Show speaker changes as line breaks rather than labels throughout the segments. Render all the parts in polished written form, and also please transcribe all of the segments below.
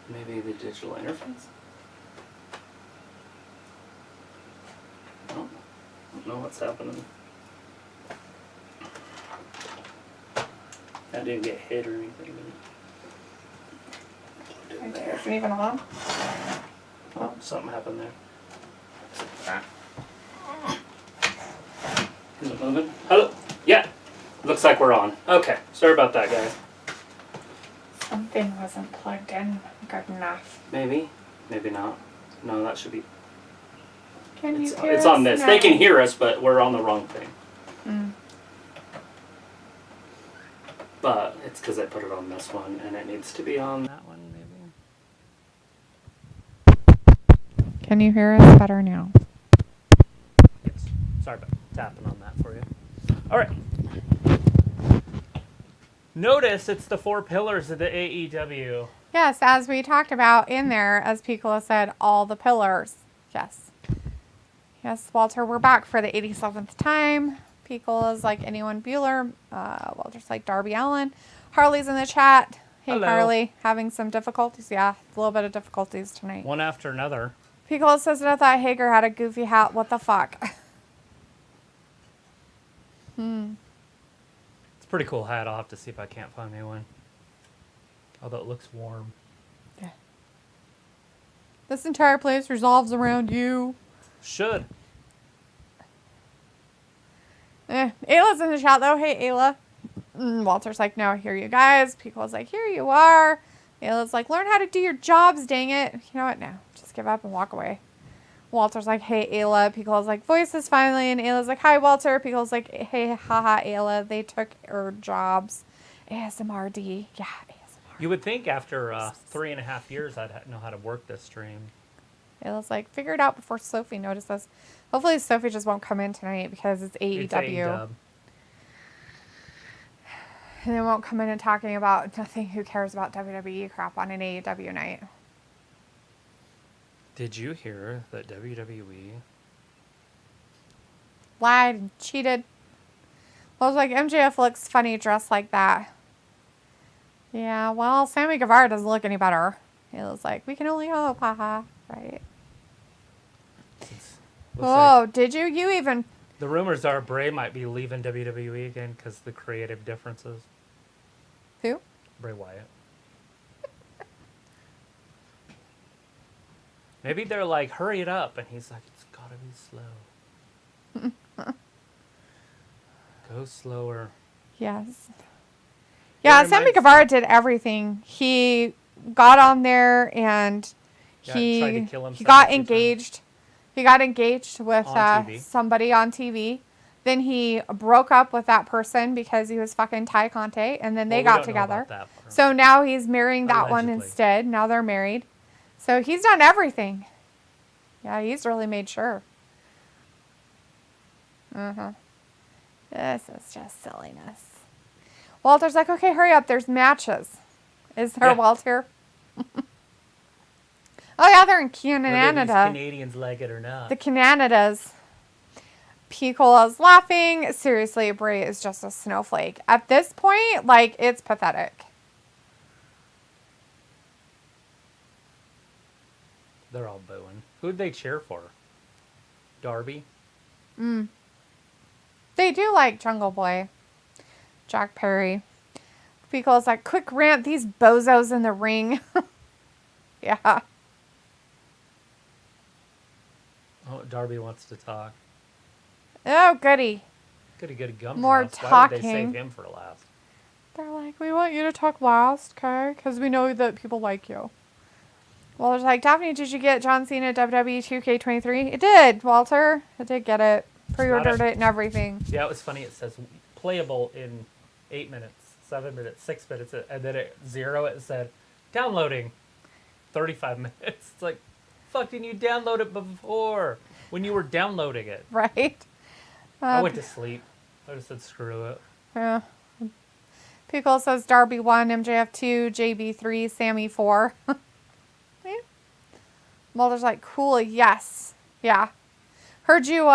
Maybe the digital interface? I don't know what's happening. I didn't get hit or anything.
Is it even on?
Oh, something happened there. Is it moving? Hello? Yeah. Looks like we're on. Okay. Sorry about that, guys.
Something wasn't plugged in good enough.
Maybe. Maybe not. No, that should be...
Can you hear
It's
us
on this.
now?
They can hear us, but we're on the wrong thing. But it's because I put it on this one, and it needs to be on that one, maybe.
Can you hear us better now?
Yes. Sorry about tapping on that for you. All right. Notice it's the 4 pillars of the AEW.
Yes, as we talked about in there, as Piccolo said, all the pillars. Yes. Yes, Walter, we're back for the 87th time. Piccolo's like anyone Bueller. Walter's like Darby Allin. Harley's in the chat. Hey,
Hello.
Harley. Having some difficulties? Yeah, a little bit of difficulties tonight.
One after another.
Piccolo says that I thought Hager had a goofy hat. What the fuck?
It's a pretty cool hat. I'll have to see if I can't find me one. Although it looks warm.
Yeah. This entire place revolves around you.
Should.
Ayla's in the chat though. Hey, Ayla. Walter's like, no, here you guys. Piccolo's like, here you are. Ayla's like, learn how to do your jobs, dang it. You know what? No, just give up and walk away. Walter's like, hey, Ayla. Piccolo's like, voices finally. And Ayla's like, hi, Walter. Piccolo's like, hey, haha, Ayla. They took her jobs. ASMRD. Yeah, ASMR.
You would think after 3.5 years I'd know how to work this stream.
Ayla's like, figure it out before Sophie notices. Hopefully Sophie just won't come in tonight because it's AEW.
It's AEW.
And they won't come in and talking about nothing. Who cares about WWE crap on an AEW night?
Did you hear that WWE...
Lied and cheated. Well, I was like, MJF looks funny dressed like that. Yeah, well, Sammy Guevara doesn't look any better. It was like, we can only hope, haha. Right? Oh,
like
did you? You even...
the rumors are Bray might be leaving WWE again because the creative differences.
Who?
Bray Wyatt. Maybe they're like, hurry it up. And he's like, it's gotta be slow. Go slower.
Yes. Yeah, Sammy Guevara did everything. He got on there and
tried to
he
kill himself
got
a few
engaged. He got engaged with
On TV.
somebody on TV. Then he broke up with that person because he was fucking Ty Conte, and then they got together. So now he's marrying that one
Allegedly.
instead. Now they're married. So he's done everything. Yeah, he's really made sure. This is just silliness. Walter's like, okay, hurry up. There's matches. Is there,
Yeah.
Walter? Oh, yeah, they're in
Whether these
Canada.
Canadians like it or not.
The Canada's. Piccolo's laughing. Seriously, Bray is just a snowflake. At this point, like, it's pathetic.
They're all booing. Who'd they cheer for? Darby?
They do like Jungle Boy. Jack Perry. Piccolo's like, quick rant, these bozos in the ring. Yeah.
Oh, Darby wants to talk.
Oh, goody.
Goody gum.
More
Why would they
talking.
save him for last?
They're like, we want you to talk last, okay? Because we know that people like you. Walter's like, Daphne, did you get John Cena WWE 2K23? It did, Walter. I did get it. Pre-ordered it and everything.
Yeah, it was funny. It says playable in 8 minutes, 7 minutes, 6 minutes, and then at 0 it said downloading 35 minutes. It's like, fuck, didn't you download it before when you were downloading it?
Right?
I went to sleep. I just said screw it.
Yeah. Piccolo says Darby 1, MJF 2, JB 3, Sammy 4. Yeah. Mulder's like, cool, yes. Yeah. Heard you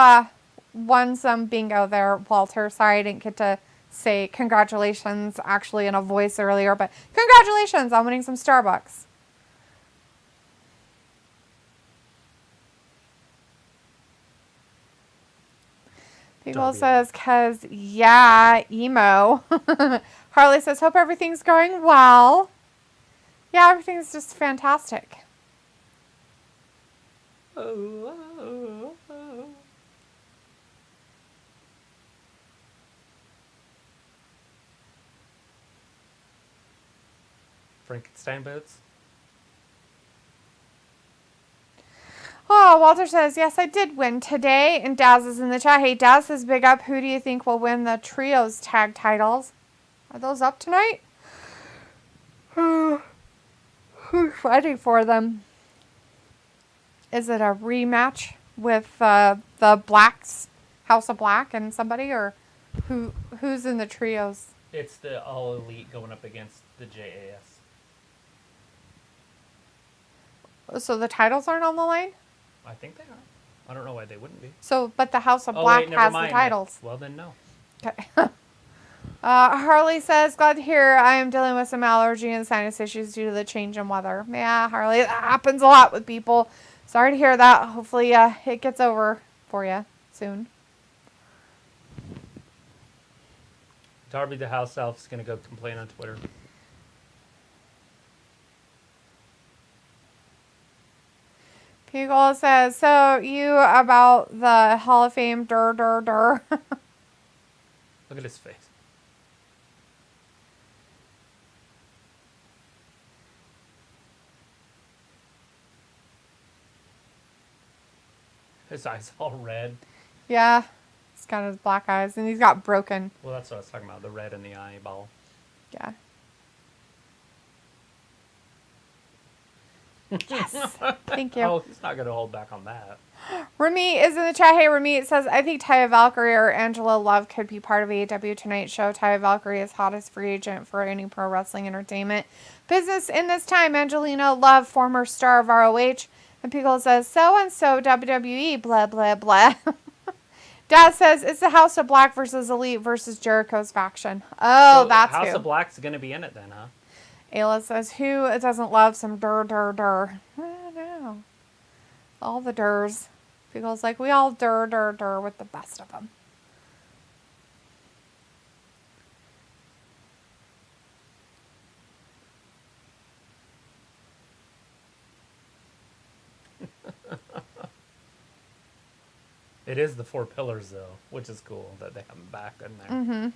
won some bingo there, Walter. Sorry I didn't get to say congratulations actually in a voice earlier, but congratulations on winning some Starbucks. People
Darby.
says, cause yeah, emo. Harley says, hope everything's going well. Yeah, everything's just fantastic.
Oh. Frankenstein boots.
Oh, Walter says, yes, I did win today. And Daz is in the chat. Hey, Daz says, big up. Who do you think will win the trios tag titles? Are those up tonight? Who's fighting for them? Is it a rematch with the Blacks, House of Black and somebody? Or who's in the trios?
It's the All Elite going up against the JAS.
So the titles aren't on the line?
I think they are. I don't know why they wouldn't be.
So, but the House of
Oh,
Black
wait, never
has
mind.
the titles.
Well, then no.
Okay. Harley says, glad to hear I am dealing with some allergy and sinus issues due to the change in weather. Yeah, Harley, that happens a lot with people. Sorry to hear that. Hopefully it gets over for you soon.
Darby the house elf is going to go complain on Twitter.
Peagle says, so you about the Hall of Fame, Look
Look at his face. His eyes all red.
Yeah, he's got his black eyes, and he's got broken.
Well, that's what I was talking about, the red in the eyeball.
Yeah. Yes. Thank you.
Oh, he's not going to hold back on that.
Remy is in the chat. Hey, Remy, it says, I think Taya Valkyrie or Angela Love could be part of AEW Tonight Show. Taya Valkyrie is hottest free agent for any pro wrestling entertainment business in this time. Angelina Love, former star of ROH. And Pickle says, so-and-so WWE, blah, blah, blah. Dad says, it's the House of Black versus Elite versus Jericho's faction. Oh,
So
that's
House
who.
of Black's going to be in it then, huh?
Ayla says, who doesn't love some I don't know. All the durs. People's like, we all with the best of them.
It is the four pillars, though, which is cool that they have them back in there.
Mm-hmm.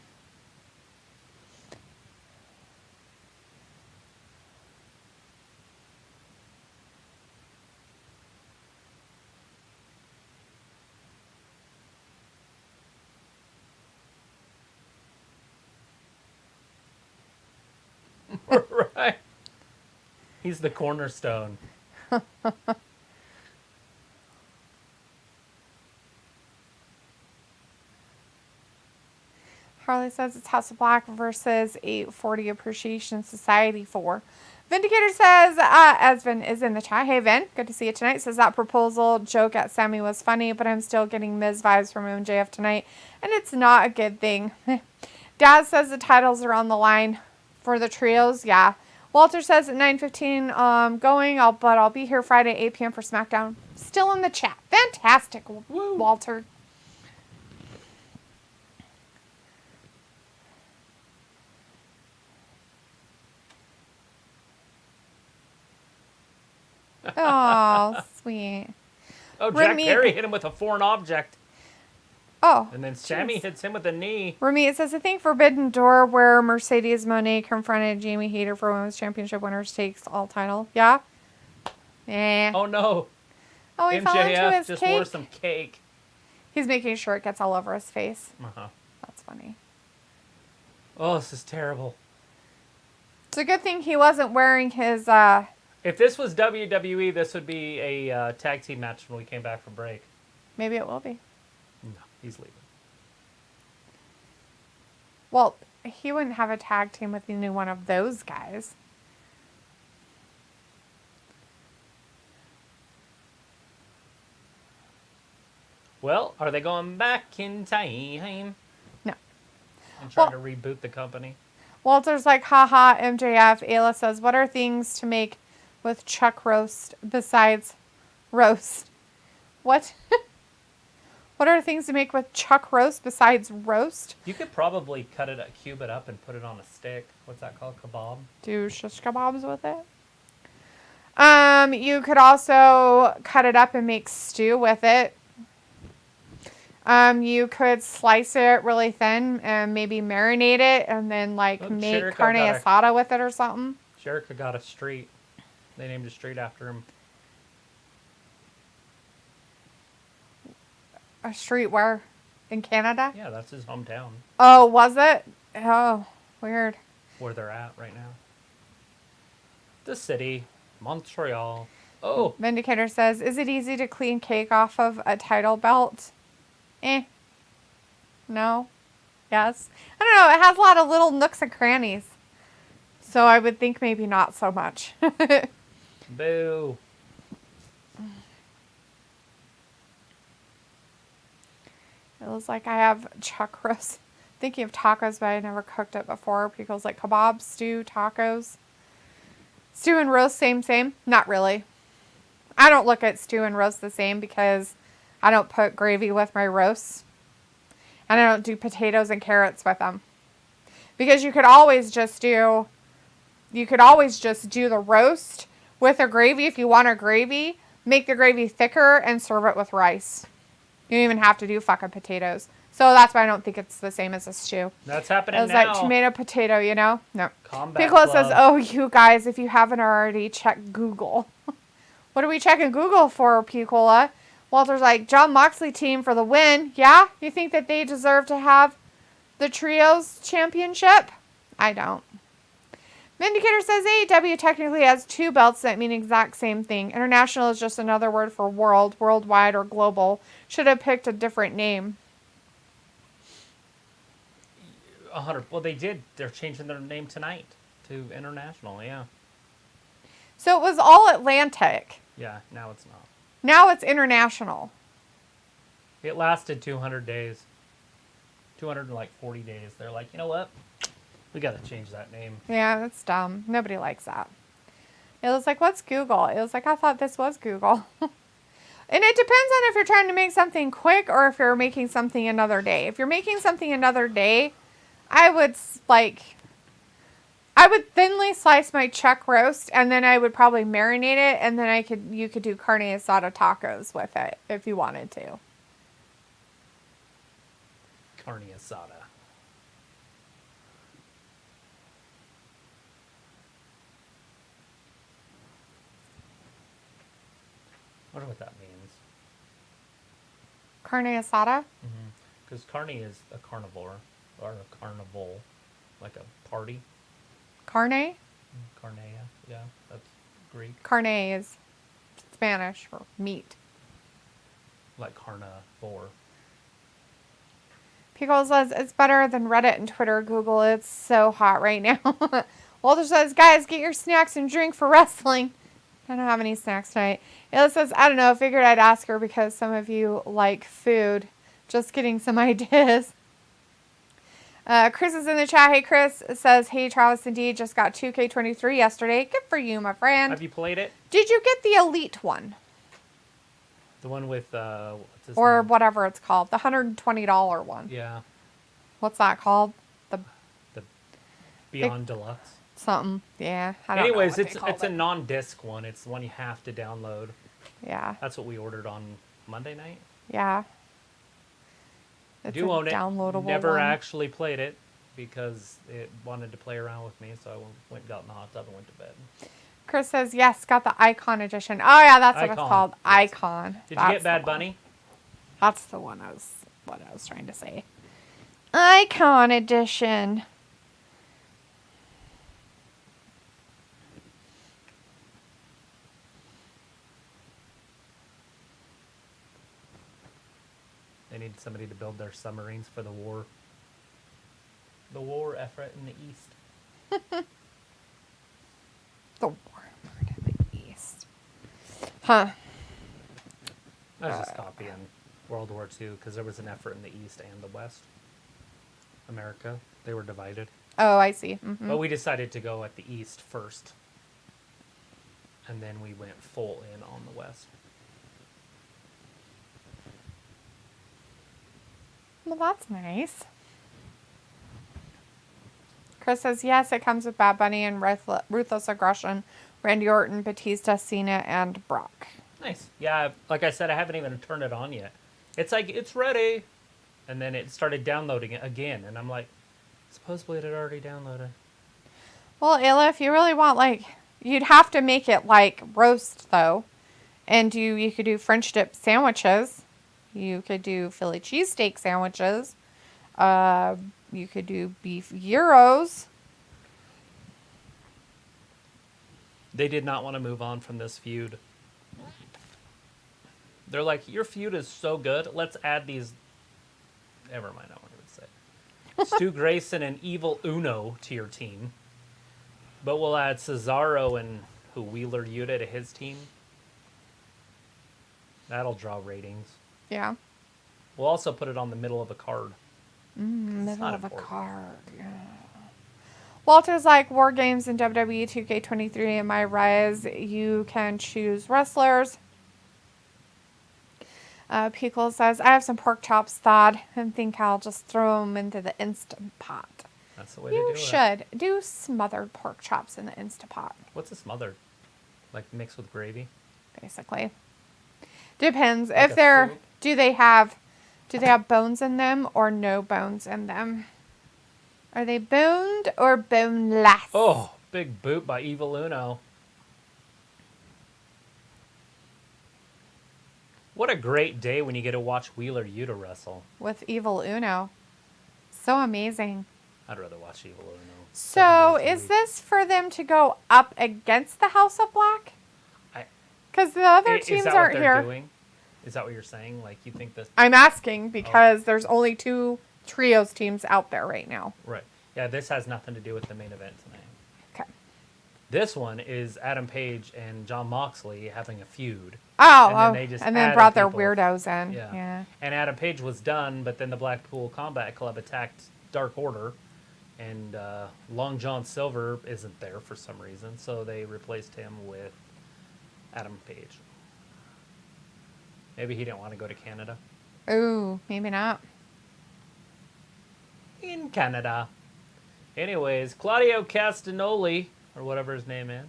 Right. He's the cornerstone.
Harley says it's House of Black versus 840 Appreciation Society 4. Vindicator says, as Vin is in the chat. Hey, Vin, good to see you tonight. Says that proposal joke at Sammy was funny, but I'm still getting Miz vibes from MJF tonight, and it's not a good thing. Dad says the titles are on the line for the trios. Yeah. Walter says at 9:15 going, but I'll be here Friday 8 p.m. for SmackDown. Still in the chat. Fantastic,
Woo.
Walter. Oh, sweet.
Oh, Jack
Remy-
Perry hit him with a foreign object.
Oh.
And then Sammy
jeez.
hits him with a knee.
Remy, it says, I think Forbidden Door where Mercedes Moné confronted Jamie Hayter for Women's Championship winners takes all title. Yeah? Eh.
Oh, no.
Oh, he fell into
MJF
his
just
cake.
wore some cake.
He's making sure it gets all over his face.
Uh-huh.
That's funny.
Oh, this is terrible.
It's a good thing he wasn't wearing his,
If this was WWE, this would be a tag team match when we came back from break.
maybe it will be.
No, he's leaving.
Well, he wouldn't have a tag team with any one of those guys.
Well, are they going back in time?
No.
And trying to reboot the company?
Walter's like, haha, MJF. Ayla says, what are things to make with chuck roast besides roast? What? What are things to make with chuck roast besides roast?
You could probably cube it up and put it on a stick. What's that called? Kebab?
Do shish kebabs with it. You could also cut it up and make stew with it. You could slice it really thin and maybe marinate it and then make
Jericho
carne asada with it or something.
Jericho got a street. They named a street after him.
A street where? In Canada?
Yeah, that's his hometown.
Oh, was it? Oh, weird.
Where they're at right now. The city. Montreal. Oh.
Vindicator says, is it easy to clean cake off of a title belt? No. Yes. I don't know. It has a lot of little nooks and crannies. So I would think maybe not so much.
Boo.
It looks like I have chuck roast. Thinking of tacos, but I never cooked it before. Pickles like kebab, stew, tacos. Stew and roast, same. Not really. I don't look at stew and roast the same because I don't put gravy with my roasts. And I don't do potatoes and carrots with them. Because you could always just do the roast with a gravy if you want a gravy. Make the gravy thicker and serve it with rice. You don't even have to do fucking potatoes. So that's why I don't think it's the same as a stew.
That's happening now.
It's like tomato, potato, you know? No.
Combat
Piccolo
Club.
says, oh, you guys, if you haven't already, check Google. What are we checking Google for, Piccolo? Walter's like, Jon Moxley team for the win. Yeah? You think that they deserve to have the Trios Championship? I don't. Vindicator says AEW technically has 2 belts that mean exact same thing. International is just another word for world, worldwide, or global. Should have picked a different name.
100. Well, they did. They're changing their name tonight to International, yeah.
So it was all Atlantic.
Yeah, now it's not.
Now it's international.
It lasted 200 days. 240 days. They're like, you know what? We got to change that name.
Yeah, that's dumb. Nobody likes that. It was like, what's Google? It was like, I thought this was Google. And it depends on if you're trying to make something quick or if you're making something another day. If you're making something another day, I would thinly slice my chuck roast and then I would probably marinate it and then you could do carne asada tacos with it if you wanted to.
Carne asada. I wonder what that means.
Carne asada?
Because carne is a carnivore, or a carnival, like a party.
Carne?
Carnea, yeah, that's Greek.
Carne is Spanish for meat.
Like carnivore.
Pickle says, it's better than Reddit and Twitter. Google, it's so hot right now. Walter says, guys, get your snacks and drink for wrestling. I don't have any snacks tonight. Ayla says, I don't know. Figured I'd ask her because some of you like food. Just getting some ideas. Chris is in the chat. Hey, Chris says, hey, Travis indeed just got 2K23 yesterday. Good for you, my friend.
Have you played it?
Did you get the Elite one?
The one with, what's his
Or
name?
whatever it's called. The $120 one.
Yeah.
What's that called?
The Beyond Deluxe.
Something. Yeah. I don't
Anyways,
know what they called
it's a
it.
non-disc one. It's the one you have to download.
Yeah.
That's what we ordered on Monday night.
Yeah. It's
Do
a
own it.
downloadable
Never
one.
actually played it because it wanted to play around with me, so I went, got in the hot tub and went to bed.
Chris says, yes, got the Icon edition. Oh, yeah, that's what it's
Icon,
called.
yes.
Icon.
Did
That's
you get
the
Bad
one.
Bunny?
That's the one I was trying to say. Icon edition.
They need somebody to build their submarines for the war. The war effort in the east.
The war in the East. Huh.
I was just copying World War II because there was an effort in the east and the west. America, they were divided.
Oh, I see. Mm-hmm.
But we decided to go at the east first. And then we went full in on the west.
Well, that's nice. Chris says, yes, it comes with Bad Bunny and Ruthless Aggression, Randy Orton, Batista, Cena, and Brock.
Nice. Yeah, like I said, I haven't even turned it on yet. It's like, it's ready. And then it started downloading it again. And I'm like, supposedly it had already downloaded.
Well, Ayla, if you really want, like, you'd have to make it like roast, though. And you could do French dip sandwiches. You could do Philly cheesesteak sandwiches. You could do beef gyros.
They did not want to move on from this feud. They're like, your feud is so good. Let's add these. Never mind, I won't even say. Stu Grayson and Evil Uno to your team. But we'll add Cesaro and Wheeler Yuta to his team. That'll draw ratings.
Yeah.
We'll also put it on the middle of a card.
Middle of a card. Yeah. Walter's like, War Games in WWE 2K23 in my rise. You can choose wrestlers. Pickle says, I have some pork chops thawed and think I'll just throw them into the Instant Pot.
That's the way to do it.
You should do smothered pork chops in the Instant Pot.
What's a smothered? Like mixed with gravy?
Basically. Depends.
Like
if they're,
soup?
do they have bones in them or no bones in them? Are they boned or boneless?
Oh, big boot by Evil Uno. What a great day when you get to watch Wheeler Yuta wrestle.
With Evil Uno. So amazing.
I'd rather watch Evil Uno.
So, is this for them to go up against the House of Black? Because the other teams aren't here.
Doing? Is that what you're saying? Like, you think this...
I'm asking because there's only 2 trios teams out there right now.
Right. Yeah, this has nothing to do with the main event tonight.
Okay.
This one is Adam Page and Jon Moxley having a feud.
And then brought their weirdos in. Yeah.
And Adam Page was done, but then the Blackpool Combat Club attacked Dark Order, and Long John Silver isn't there for some reason, so they replaced him with Adam Page. Maybe he didn't want to go to Canada.
Ooh, maybe not.
In Canada. Anyways, Claudio Castagnoli, or whatever his name is,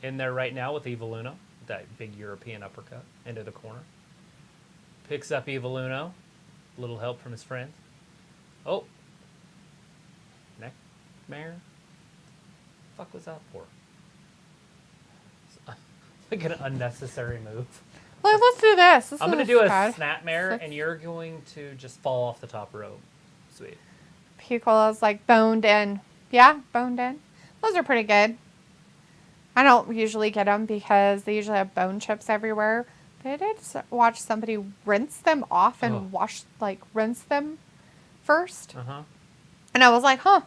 in there right now with Evil Uno. That big European uppercut into the corner. Picks up Evil Uno. A little help from his friends. Oh. Neckmare? Fuck was that for? Like an unnecessary move.
Well, let's do this.
I'm going to do a snapmare, and you're going to just fall off the top rope. Sweet.
Piccolo's like boned in. Yeah, boned in. Those are pretty good. I don't usually get them because they usually have bone chips everywhere. But I did watch somebody rinse them off and rinse them first. And I was like, I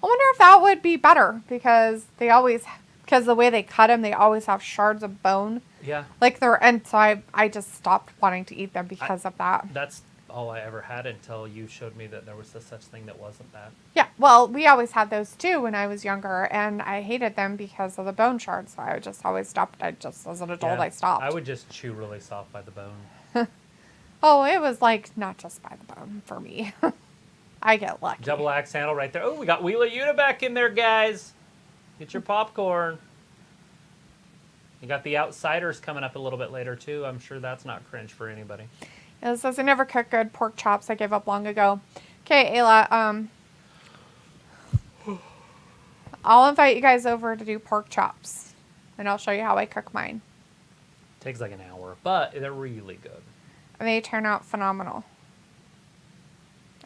wonder if that would be better because the way they cut them, they always have shards of bone.
Yeah.
And so I just stopped wanting to eat them because of that.
That's all I ever had until you showed me that there was such thing that wasn't that.
Yeah, well, we always had those too when I was younger, and I hated them because of the bone shards, so I just always stopped. As an adult, I stopped.
I would just chew really soft by the bone.
It was not just by the bone for me. I get lucky.
Double axe handle right there. Oh, we got Wheeler Yuta back in there, guys. Get your popcorn. You got the Outsiders coming up a little bit later, too. I'm sure that's not cringe for anybody.
It says, I never cooked good pork chops. I gave up long ago. Okay, Ayla, I'll invite you guys over to do pork chops, and I'll show you how I cook mine.
Takes like an hour, but they're really good.
And they turn out phenomenal.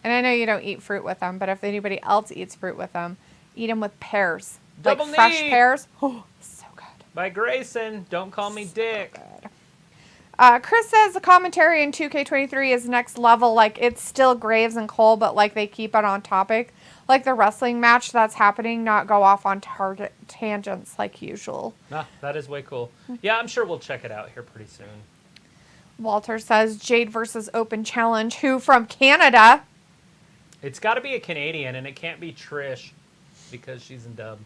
And I know you don't eat fruit with them, but if anybody else eats fruit with them, eat them with pears.
Double
like fresh
knee.
Pears. Oh, so good.
By Grayson, don't call me Dick.
Good. Chris says the commentary in 2K23 is next level. Like, it's still Graves and Cole, but, they keep it on topic. Like, the wrestling match that's happening, not go off on tangents like usual.
Nah, that is way cool. Yeah, I'm sure we'll check it out here pretty soon.
Walter says Jade versus Open Challenge. Who from Canada?
It's got to be a Canadian, and it can't be Trish because she's in dub.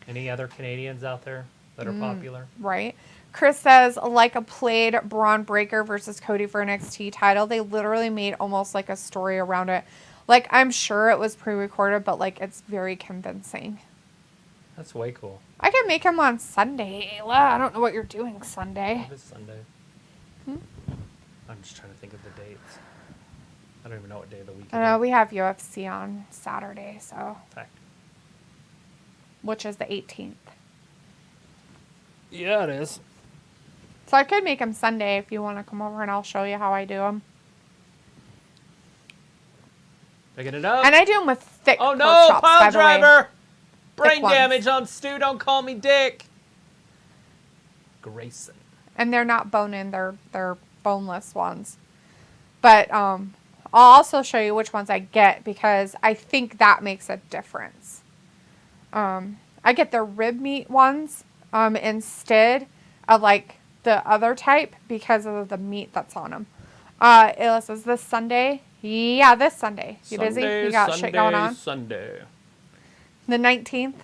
Any other Canadians out there? that are popular.
Right. Chris says, like a played Braun Breaker versus Cody for NXT title. They literally made almost like a story around it. Like, I'm sure it was pre-recorded, but, like, it's very convincing.
That's way cool.
I can make him on Sunday, Ayla. I don't know what you're doing Sunday.
It is Sunday. I'm just trying to think of the dates. I don't even know what day of the week it
I know,
is.
we have UFC on Saturday, so...
Fact.
Which is the 18th.
Yeah, it is.
So I could make them Sunday if you want to come over and I'll show you how I do them.
Picking it up.
And I do them with thick
Oh
pork
no,
chops, by
pile
the way.
driver! Brain
ones.
damage on Stu, don't call me Dick. Grayson.
And they're not bone-in, they're boneless ones. But I'll also show you which ones I get because I think that makes a difference. I get the rib meat ones instead of like the other type because of the meat that's on them. It says this Sunday. Yeah, this Sunday. You busy? You got shit going on?
Sunday.
The 19th?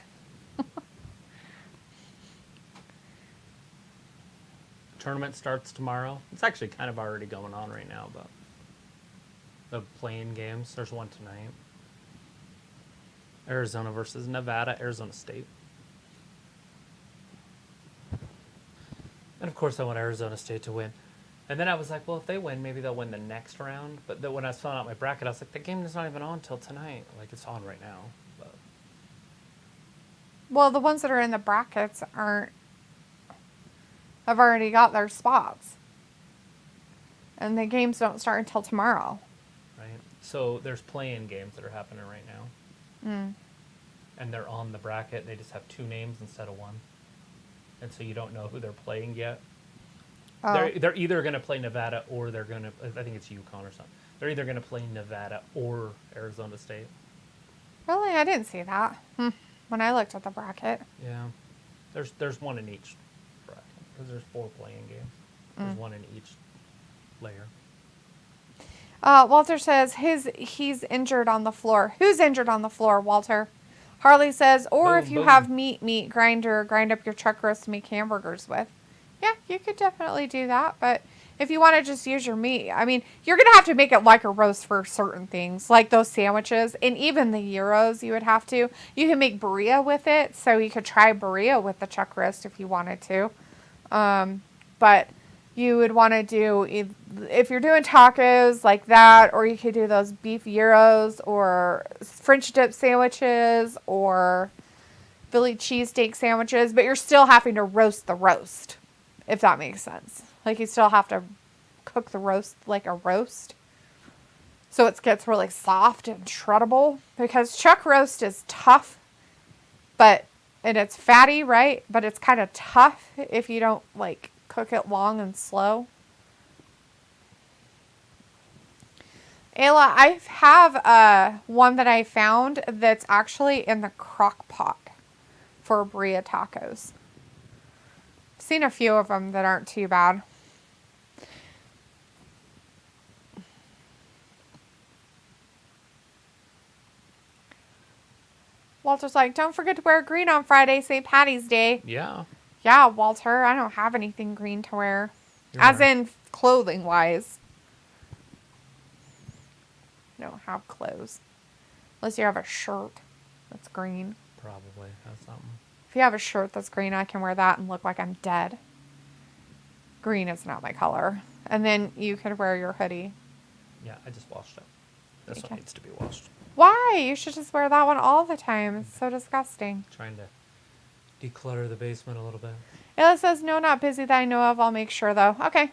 Tournament starts tomorrow. It's actually kind of already going on right now, but the playing games. There's one tonight. Arizona versus Nevada, Arizona State. And of course I want Arizona State to win. And then I was like, well, if they win, maybe they'll win the next round. But then when I was filling out my bracket, I was like, the game is not even on till tonight. Like, it's on right now. But
Well, the ones that are in the brackets have already got their spots. And the games don't start until tomorrow.
right? So there's playing games that are happening right now. And they're on the bracket. They just have two names instead of one. And so you don't know who they're playing yet.
Oh.
They're either going to play Nevada or they're going to, I think it's UConn or something. They're either going to play Nevada or Arizona State.
Really? I didn't see that. When I looked at the bracket.
Yeah. There's one in each bracket because there's 4 playing games. There's one in each layer.
Walter says he's injured on the floor. Who's injured on the floor, Walter? Harley says, or
Boom,
if you
boom.
have meat grinder, grind up your chuck roast to make hamburgers with. Yeah, you could definitely do that. But if you want to just use your meat, I mean, you're going to have to make it like a roast for certain things, like those sandwiches. And even the gyros, you would have to. You can make burrito with it. So you could try burrito with the chuck roast if you wanted to. But you would want to do, if you're doing tacos like that, or you could do those beef gyros or French dip sandwiches or Philly cheesesteak sandwiches, but you're still having to roast the roast, if that makes sense. Like you still have to cook the roast like a roast. So it gets really soft and shreddable because chuck roast is tough, and it's fatty, right? But it's kind of tough if you don't like cook it long and slow. Ayla, I have one that I found that's actually in the crock pot for burrito tacos. I've seen a few of them that aren't too bad. Walter's like, don't forget to wear green on Friday, St. Patty's Day.
Yeah.
Yeah, Walter, I don't have anything green to wear.
You're
As
right.
in clothing-wise. I don't have clothes. Unless you have a shirt that's green.
Probably has something.
If you have a shirt that's green, I can wear that and look like I'm dead. Green is not my color. And then you could wear your hoodie.
Yeah, I just washed it. This
Okay.
one needs to be washed.
Why? You should just wear that one all the time. It's so disgusting.
Trying to declutter the basement a little bit.
Ayla says, no, not busy that I know of. I'll make sure, though. Okay.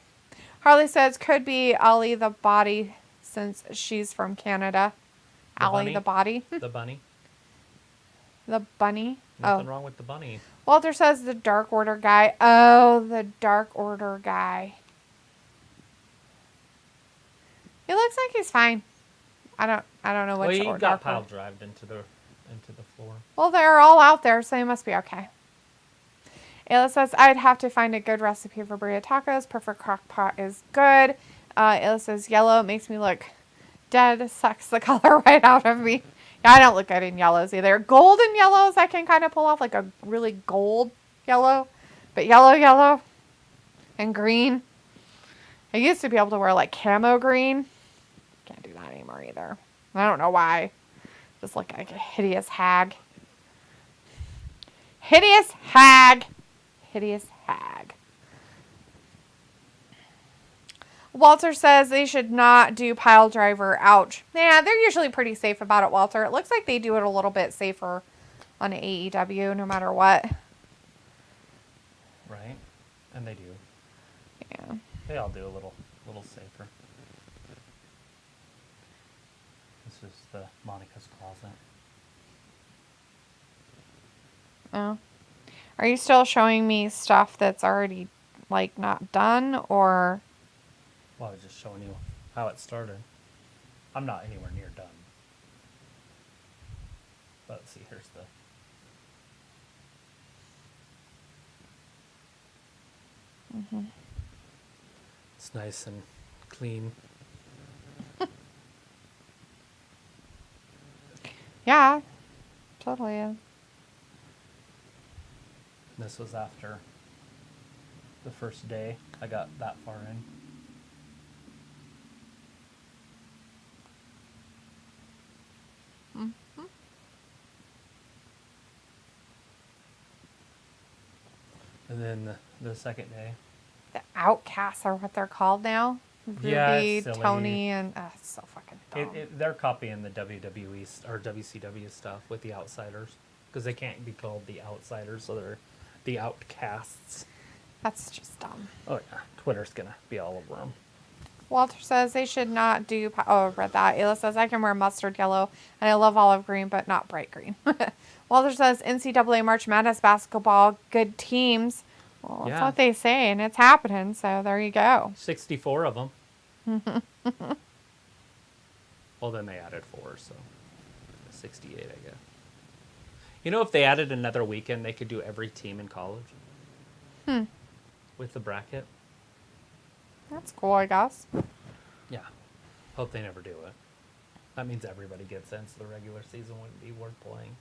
Harley says, could be Ollie the body since she's from Canada.
The
Ollie
bunny?
the body.
The bunny.
The bunny.
Nothing wrong with the bunny.
Walter says the Dark Order guy. Oh, the Dark Order guy. He looks like he's fine. I don't know
Well,
which
he
order.
got pile drived into the floor.
Well, they're all out there, so he must be okay. Ayla says, I'd have to find a good recipe for burrito tacos. Perfect crock pot is good. Ayla says, yellow makes me look dead. Sucks the color right out of me. Yeah, I don't look good in yellows either. Golden yellows I can kind of pull off, like a really gold yellow. But yellow, and green. I used to be able to wear like camo green. Can't do that anymore either. I don't know why. Just look like a hideous hag. Hideous hag. Hideous hag. Walter says they should not do pile driver. Ouch. Yeah, they're usually pretty safe about it, Walter. It looks like they do it a little bit safer on AEW no matter what.
Right? And they do.
Yeah.
They all do a little safer. This is the Monica's closet.
Oh. Are you still showing me stuff that's already, like, not done, or...
Well, I was just showing you how it started. I'm not anywhere near done. But let's see, here's the...
Mm-hmm.
It's nice and clean.
Yeah, totally is.
This was after the first day I got that far in.
Mm-hmm.
And then the second day.
The Outcasts are what they're called now. Ruby,
Yeah, it's silly.
Tony, and it's so fucking dumb.
They're copying the WWE or WCW stuff with the Outsiders because they can't be called the Outsiders, so they're the Outcasts.
That's just dumb.
Oh yeah, Twitter's gonna be all over them.
Walter says they should not do... Oh, read that. Ayla says, I can wear mustard yellow, and I love olive green, but not bright green. Walter says, NCAA March Madness basketball, good teams. Well, that's what they say, and it's happening, so there you go.
64 of them. Well, then they added 4, so 68, I guess. You know, if they added another weekend, they could do every team in college. With the bracket.
That's cool, I guess.
Yeah. Hope they never do it. That means everybody gets in, so the regular season wouldn't be worth playing.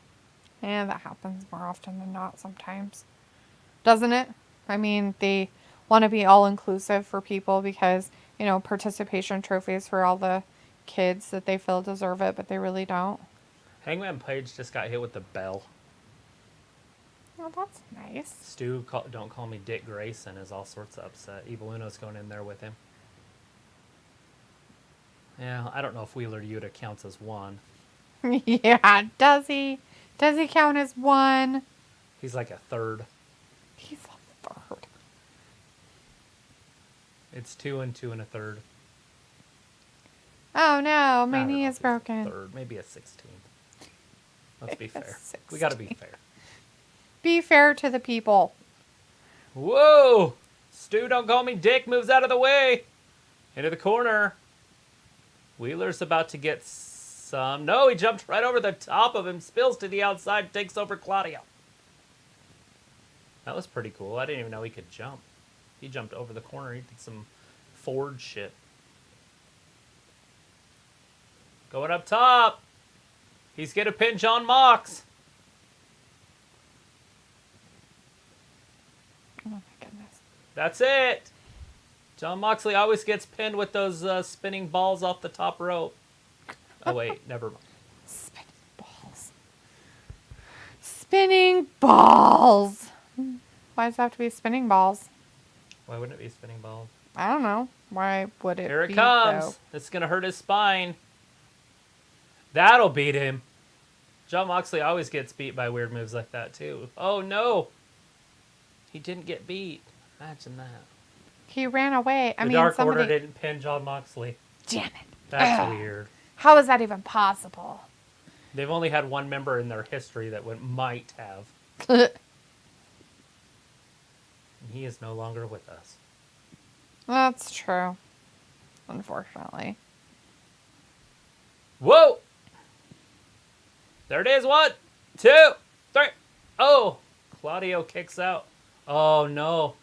And that happens more often than not sometimes. Doesn't it? I mean, they want to be all-inclusive for people because, you know, participation trophies for all the kids that they feel deserve it, but they really don't.
Hangman Page just got hit with the bell.
Oh, that's nice.
Stu, don't call me Dick Grayson, is all sorts of upset. Evil Uno's going in there with him. Yeah, I don't know if Wheeler Yuta counts as one.
Yeah, does he? Does he count as one?
He's like a third.
He's a third.
It's 2 and 2 and a third.
Oh no, my
I don't
knee
know
is
if he's a
broken.
Third, maybe a 16th. Let's be fair.
16.
We got to be fair.
Be fair to the people.
Whoa! Stu, don't call me Dick, moves out of the way. Into the corner. Wheeler's about to get some. No, he jumped right over the top of him, spills to the outside, takes over Claudio. That was pretty cool. I didn't even know he could jump. He jumped over the corner. He did some Ford shit. Going up top. He's going to pin John Mox.
Oh my goodness.
That's it. John Moxley always gets pinned with those spinning balls off the top rope. Oh, wait. Never mind.
Spinning balls. Spinning balls. Why does it have to be spinning balls?
Why wouldn't it be spinning balls?
I don't know. Why would it
Here it
be,
comes.
though?
It's going to hurt his spine. That'll beat him. John Moxley always gets beat by weird moves like that, too. Oh, no. He didn't get beat. Imagine that.
He ran away.
The Dark Order didn't pin John Moxley.
Damn it.
That's weird.
How is that even possible?
They've only had one member in their history that might have. And he is no longer with us.
That's true. Unfortunately.
Whoa! There it is. 1, 2, 3. Oh! Claudio kicks out. Oh, no.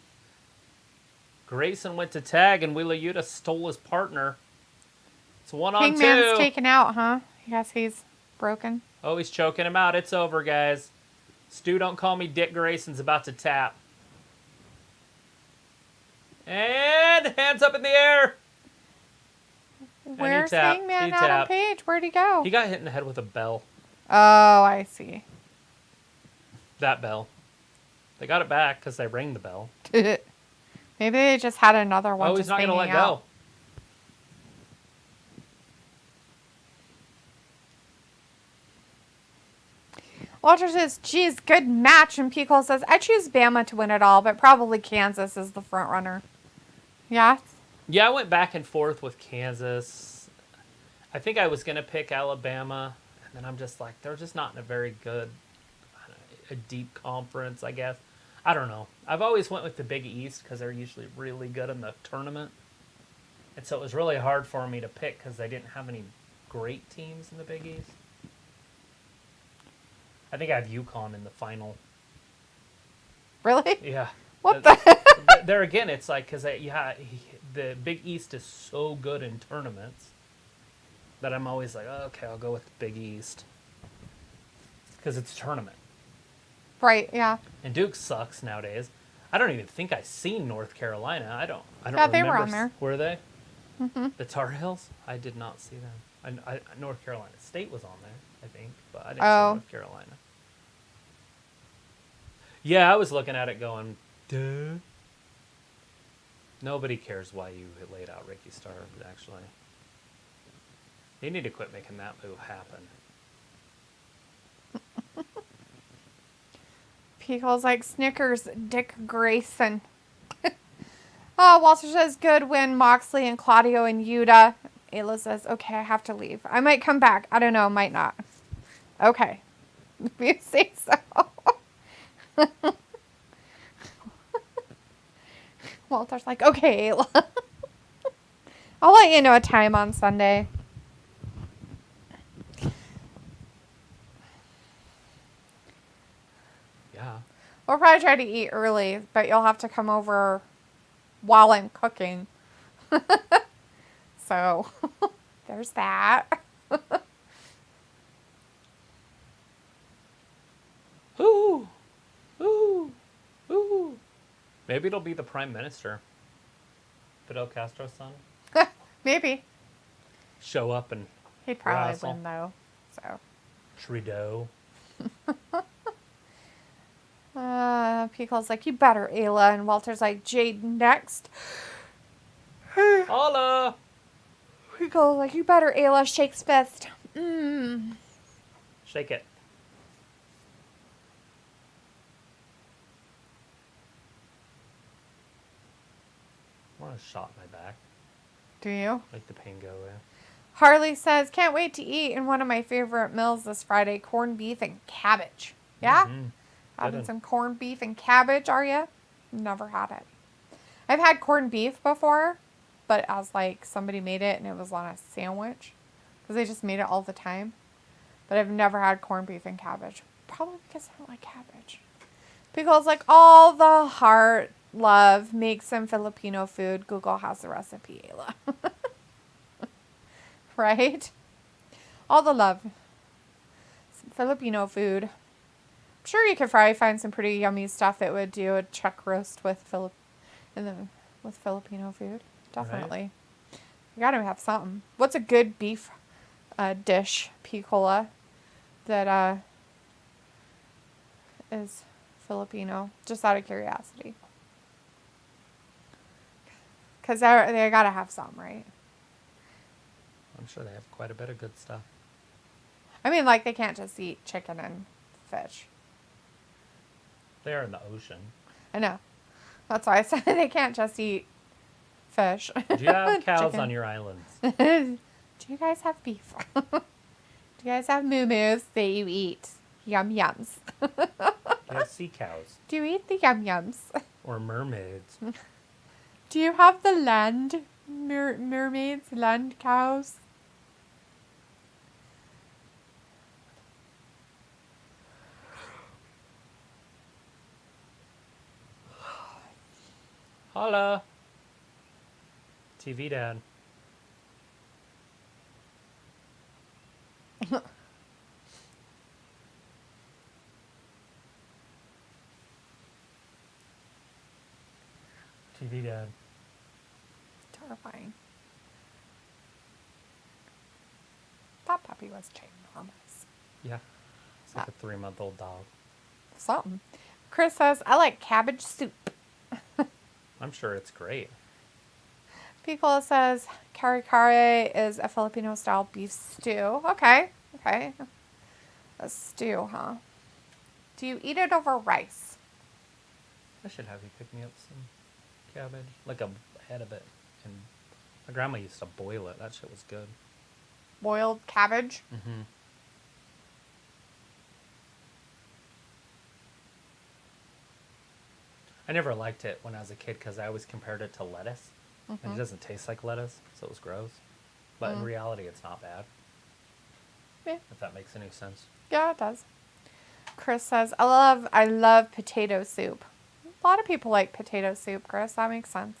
Grayson went to tag, and Wheeler Yuta stole his partner. It's 1 on 2.
Hangman's taken out, huh? I guess he's broken.
Oh, he's choking him out. It's over, guys. Stu, don't call me Dick Grayson's about to tap. And hands up in the air.
Where's
tapped.
Hangman
He
out on
tapped.
Page? Where'd he go?
He got hit in the head with a bell.
Oh, I see.
That bell. They got it back because they rang the bell.
Maybe they just had another one.
Oh, he's
just
not going to let
hanging out.
go.
Walter says, geez, good match. And Pico says, I choose Bama to win it all, but probably Kansas is the front runner. Yeah?
Yeah, I went back and forth with Kansas. I think I was going to pick Alabama. And then I'm just like, they're just not in a very good, a deep conference, I guess. I don't know. I've always went with the Big East because they're usually really good in the tournament. And so it was really hard for me to pick because they didn't have any great teams in the Big East. I think I have UConn in the final.
Really?
Yeah.
What the?
There again, it's like, because the Big East is so good in tournaments that I'm always like, oh, okay, I'll go with the Big East. Because it's a tournament.
Right, yeah.
And Duke sucks nowadays. I don't even think I've seen North Carolina. I don't
Yeah,
remember.
they were on there.
Were they?
Mm-hmm.
The Tar Heels? I did not see them. North Carolina State was on there, I think, but I didn't see North Carolina. Yeah, I was looking at it going, duh. Nobody cares why you laid out Ricky Starr, actually. You need to quit making that move happen.
Pico's like, Snickers, Dick Grayson. Oh, Walter says, good win, Moxley and Claudio and Yuta. Ayla says, okay, I have to leave. I might come back. I don't know, might not. Okay. If you say so. Walter's like, okay, Ayla. I'll let you know a time on Sunday.
Yeah.
We'll probably try to eat early, but you'll have to come over while I'm cooking. So, there's that.
Ooh. Ooh. Ooh. Maybe it'll be the Prime Minister. Fidel Castro's son.
Maybe.
Show up and
He'd probably
wrestle.
win, though. So.
Trudeau.
Pico's like, you better, Ayla. And Walter's like, Jade next.
Holla!
Pico's like, you better, Ayla. Shakes fist.
Shake it. I want a shot in my back.
Do you?
Make the pain go away.
Harley says, can't wait to eat in one of my favorite meals this Friday, corned beef and cabbage. Yeah?
Mm-hmm.
Having some corned beef and cabbage, are you? Never had it. I've had corned beef before, but as like somebody made it and it was on a sandwich. Because they just made it all the time. But I've never had corned beef and cabbage. Probably because I don't like cabbage. Because like all the heart, love, make some Filipino food. Google has the recipe, Ayla. Right? All the love. Some Filipino food. I'm sure you could probably find some pretty yummy stuff that would do a chuck roast with Filipino food. Definitely. Right. You gotta have something. What's a good beef dish, Picola, that is Filipino? Just out of curiosity. Because they gotta have some, right?
I'm sure they have quite a bit of good stuff.
I mean, like, they can't just eat chicken and fish.
They're in the ocean.
I know. That's why I said they can't just eat fish.
Do you have cows
Chicken.
on your islands?
Do you guys have beef? Do you guys have moo-moos that you eat? Yum-yums.
Do you have sea cows?
Do you eat the yum-yums?
Or mermaids?
Do you have the land mermaids, land cows?
Holla! TV Dad. TV Dad.
terrifying. That puppy was ginormous.
Yeah. It's like a 3-month-old dog.
Something. Chris says, I like cabbage soup.
I'm sure it's great.
Piccolo says, kare kare is a Filipino-style beef stew. Okay. A stew, huh? Do you eat it over rice?
I should have you pick me up some cabbage. Like a head of it. And my grandma used to boil it. That shit was good.
Boiled cabbage?
Mm-hmm. I never liked it when I was a kid because I always compared it to lettuce. And it doesn't taste like lettuce, so it was gross. But in reality, it's not bad.
Yeah.
If that makes any sense.
Yeah, it does. Chris says, I love potato soup. A lot of people like potato soup, Chris. That makes sense.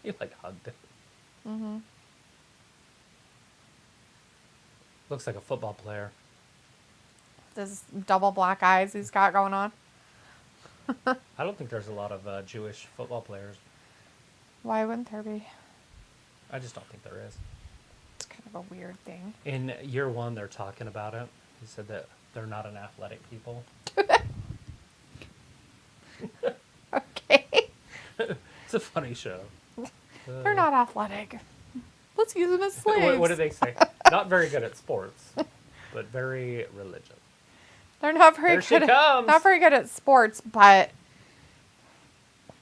You like hugged it.
Mm-hmm.
Looks like a football player.
This double black eyes he's got going on.
I don't think there's a lot of Jewish football players.
Why wouldn't there be?
I just don't think there is.
It's kind of a weird thing.
In year 1, they're talking about it. He said that they're not an athletic people.
Okay.
It's a funny show.
They're not athletic. Let's use them as slaves.
What do they say? Not very good at sports, but very religious.
They're not very
There she
good.
comes.
Not very good at sports, but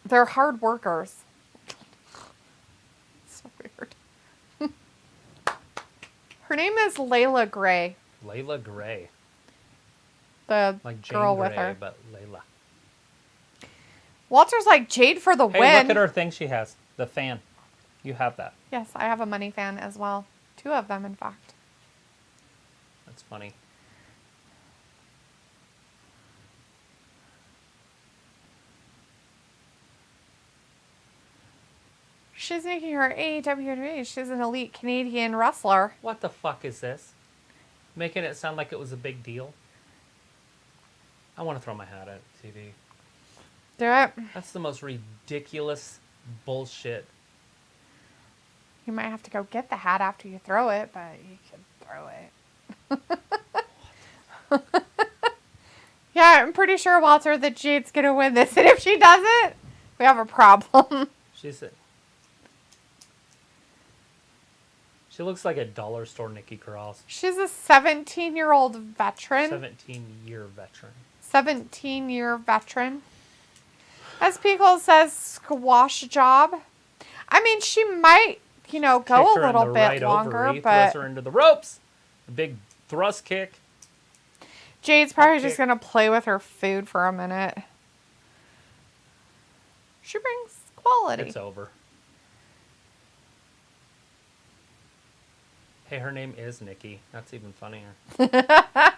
they're hard workers. So weird. Her name is Layla Gray.
Layla Gray.
The
Like Jane
girl
Grey,
with her.
but Layla.
Walter's like, Jade for the
Hey,
win.
look at her thing she has. The fan. You have that.
Yes, I have a money fan as well. 2 of them, in fact.
That's funny.
She's making her AEW debut. She's an elite Canadian wrestler.
What the fuck is this? Making it sound like it was a big deal. I want to throw my hat at TV.
Do it.
That's the most ridiculous bullshit.
You might have to go get the hat after you throw it, but you can throw it. Yeah, I'm pretty sure, Walter, that Jade's going to win this. And if she doesn't, we have a problem.
She looks like a dollar store Nikki Cross.
She's a 17-year-old veteran.
17-year veteran.
17-year veteran. As Pickle says, squash job. I mean, she might, go
Kicked her
a
in
little
the
bit
right
longer,
ovary,
but
throws her into the ropes. A big thrust kick.
Jade's probably just going to play with her food for a minute. She brings quality.
It's over. Hey, her name is Nikki. That's even funnier. I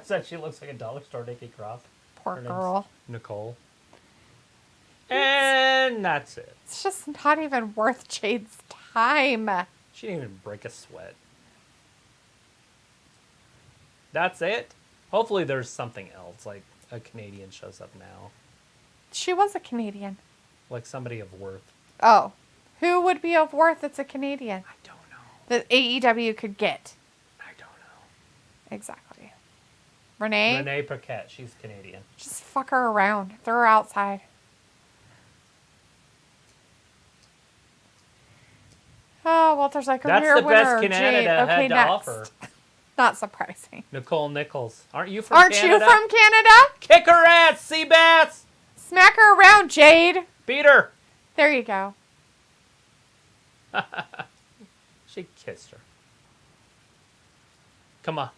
said she looks like a dollar store Nikki Cross.
Poor
Her name's
girl.
Nicole. And that's it.
It's just not even worth Jade's time.
She didn't even break a sweat. That's it? Hopefully there's something else, like a Canadian shows up now.
She was a Canadian.
Like somebody of worth.
Oh. Who would be of worth that's a Canadian?
I don't know.
That AEW could get.
I don't know.
Exactly. Renee?
Renee Paquette, she's Canadian.
Just fuck her around. Throw her outside. Oh, Walter's like,
That's
we're
the
winner,
best Canada
Jade.
had
Okay,
to
next.
offer.
Not surprising.
Nicole Nichols. Aren't you from
Aren't
Canada?
you from Canada?
Kick her ass, Seabass!
Smack her around, Jade.
Beat her!
There you go.
She kissed her. Come on.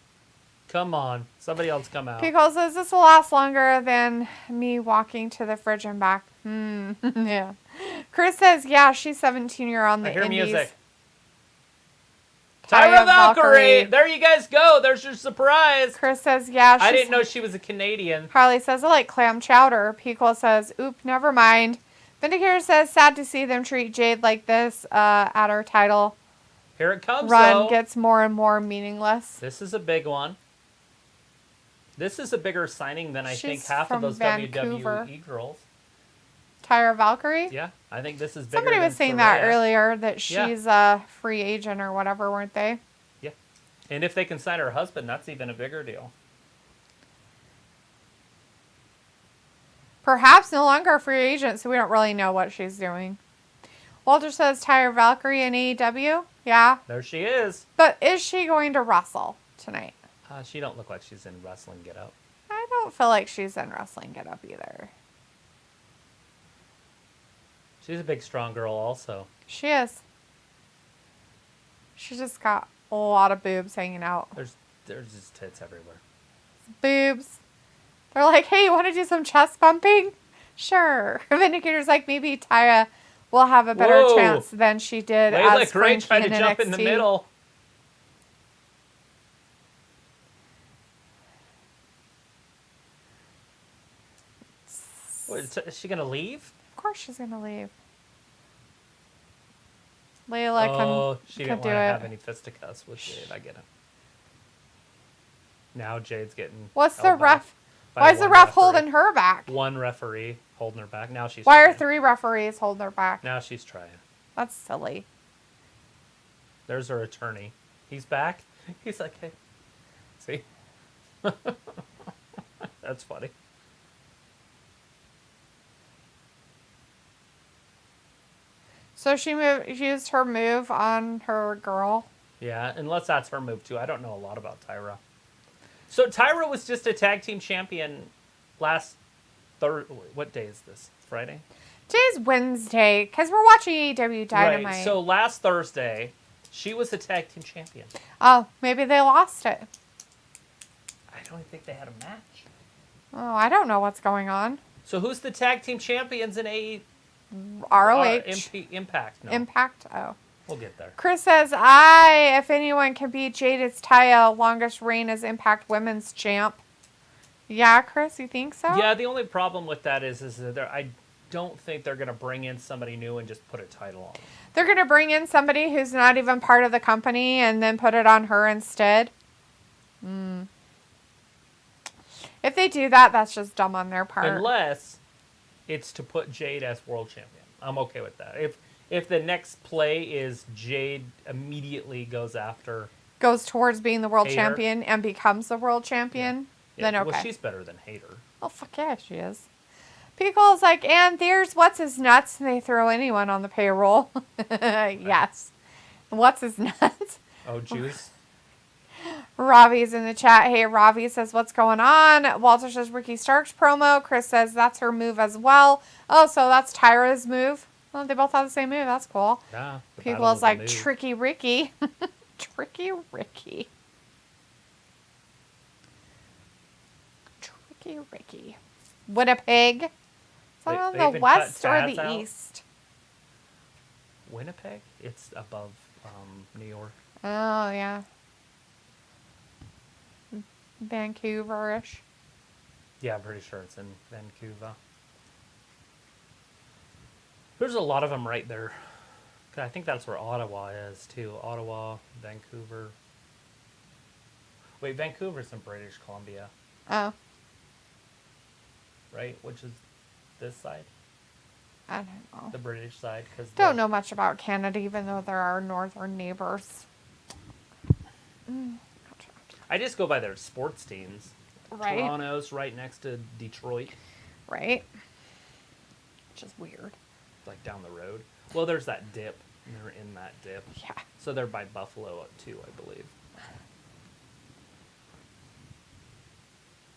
Come on. Somebody else come out.
Pickle says this will last longer than me walking to the fridge and back. Yeah. Chris says, yeah, she's 17 year on the
I hear
indies.
music.
Tyra
Tyra Valkyrie!
Valkyrie.
There you guys go. There's your surprise.
Chris says, yeah, she's...
I didn't know she was a Canadian.
Harley says, I like clam chowder. Pickle says, oop, never mind. Vindicator says, sad to see them treat Jade like this at her title
Here it comes,
run
though.
gets more and more meaningless.
This is a big one. This is a bigger signing than I think
She's
half of
from
those
Vancouver.
WWE girls.
Tyra Valkyrie?
Yeah, I think this is bigger.
Somebody was saying that earlier, that she's a free agent or whatever, weren't they?
Yeah. And if they can sign her husband, that's even a bigger deal.
Perhaps no longer a free agent, so we don't really know what she's doing. Walter says Tyra Valkyrie in AEW. Yeah.
There she is.
But is she going to wrestle tonight?
She don't look like she's in wrestling get-up.
I don't feel like she's in wrestling get-up either.
She's a big, strong girl also.
She is. She just got a lot of boobs hanging out.
There's just tits everywhere.
Boobs. They're like, hey, you want to do some chest bumping? Sure. Vindicator's like, maybe Tyra will have a better chance than she did as Frankie
trying to
in
jump
NXT.
in the middle. Is she going to leave?
Of course she's going to leave. Layla
she
can
didn't
do
want to
it.
have any fisticuffs with Jade. I get it. Now Jade's getting...
What's the
held back
ref?
by
Why is the
one
ref
referee.
holding her back?
One referee holding her back. Now she's
Why
trying.
are 3 referees holding her back?
Now she's trying.
That's silly.
There's her attorney. He's back. He's like, hey. See? That's funny.
So she used her move on her girl.
Yeah, unless that's her move too. I don't know a lot about Tyra. So Tyra was just a tag team champion last what day is this? Friday?
Today's Wednesday, because we're watching AEW Dynamite.
Right. So last Thursday, she was a tag team champion.
Oh, maybe they lost it.
I don't think they had a match.
Oh, I don't know what's going on.
So who's the tag team champions in
ROH.
Impact? No.
Impact? Oh.
We'll get there.
Chris says, if anyone can beat Jade, it's Taya. Longest reign as Impact Women's Champ. Yeah, Chris, you think so?
Yeah, the only problem with that is that I don't think they're going to bring in somebody new and just put a title on them.
They're going to bring in somebody who's not even part of the company and then put it on her instead. If they do that, that's just dumb on their part.
Unless it's to put Jade as world champion. I'm okay with that. If the next play is Jade immediately goes
towards being the world
Hager.
champion and becomes the world champion, then okay.
Well, she's better than Hager.
Oh, fuck yeah, she is. Pickle's like, and there's what's his nuts. And they throw anyone on the payroll. Yes. What's his nuts?
Oh, Juice.
Ravi's in the chat. Hey, Ravi says, what's going on? Walter says, Ricky Stark's promo. Chris says, that's her move as well. Oh, so that's Tyra's move. Well, they both have the same move. That's cool.
Yeah.
People's like, Tricky Ricky. Tricky Ricky. Tricky Ricky. Winnipeg. Is that on the west or the east?
Winnipeg? It's above New York.
Oh, yeah. Vancouver-ish.
Yeah, I'm pretty sure it's in Vancouver. There's a lot of them right there. I think that's where Ottawa is, too. Ottawa, Vancouver. Wait, Vancouver's in British Columbia.
Oh.
Right? Which is this side?
I don't know.
The British side.
Don't know much about Canada, even though they're our northern neighbors.
I just go by their sports teams.
Right.
Toronto's right next to Detroit.
Right. Which is weird.
Like down the road. Well, there's that dip. And they're in that dip.
Yeah.
So they're by Buffalo too, I believe.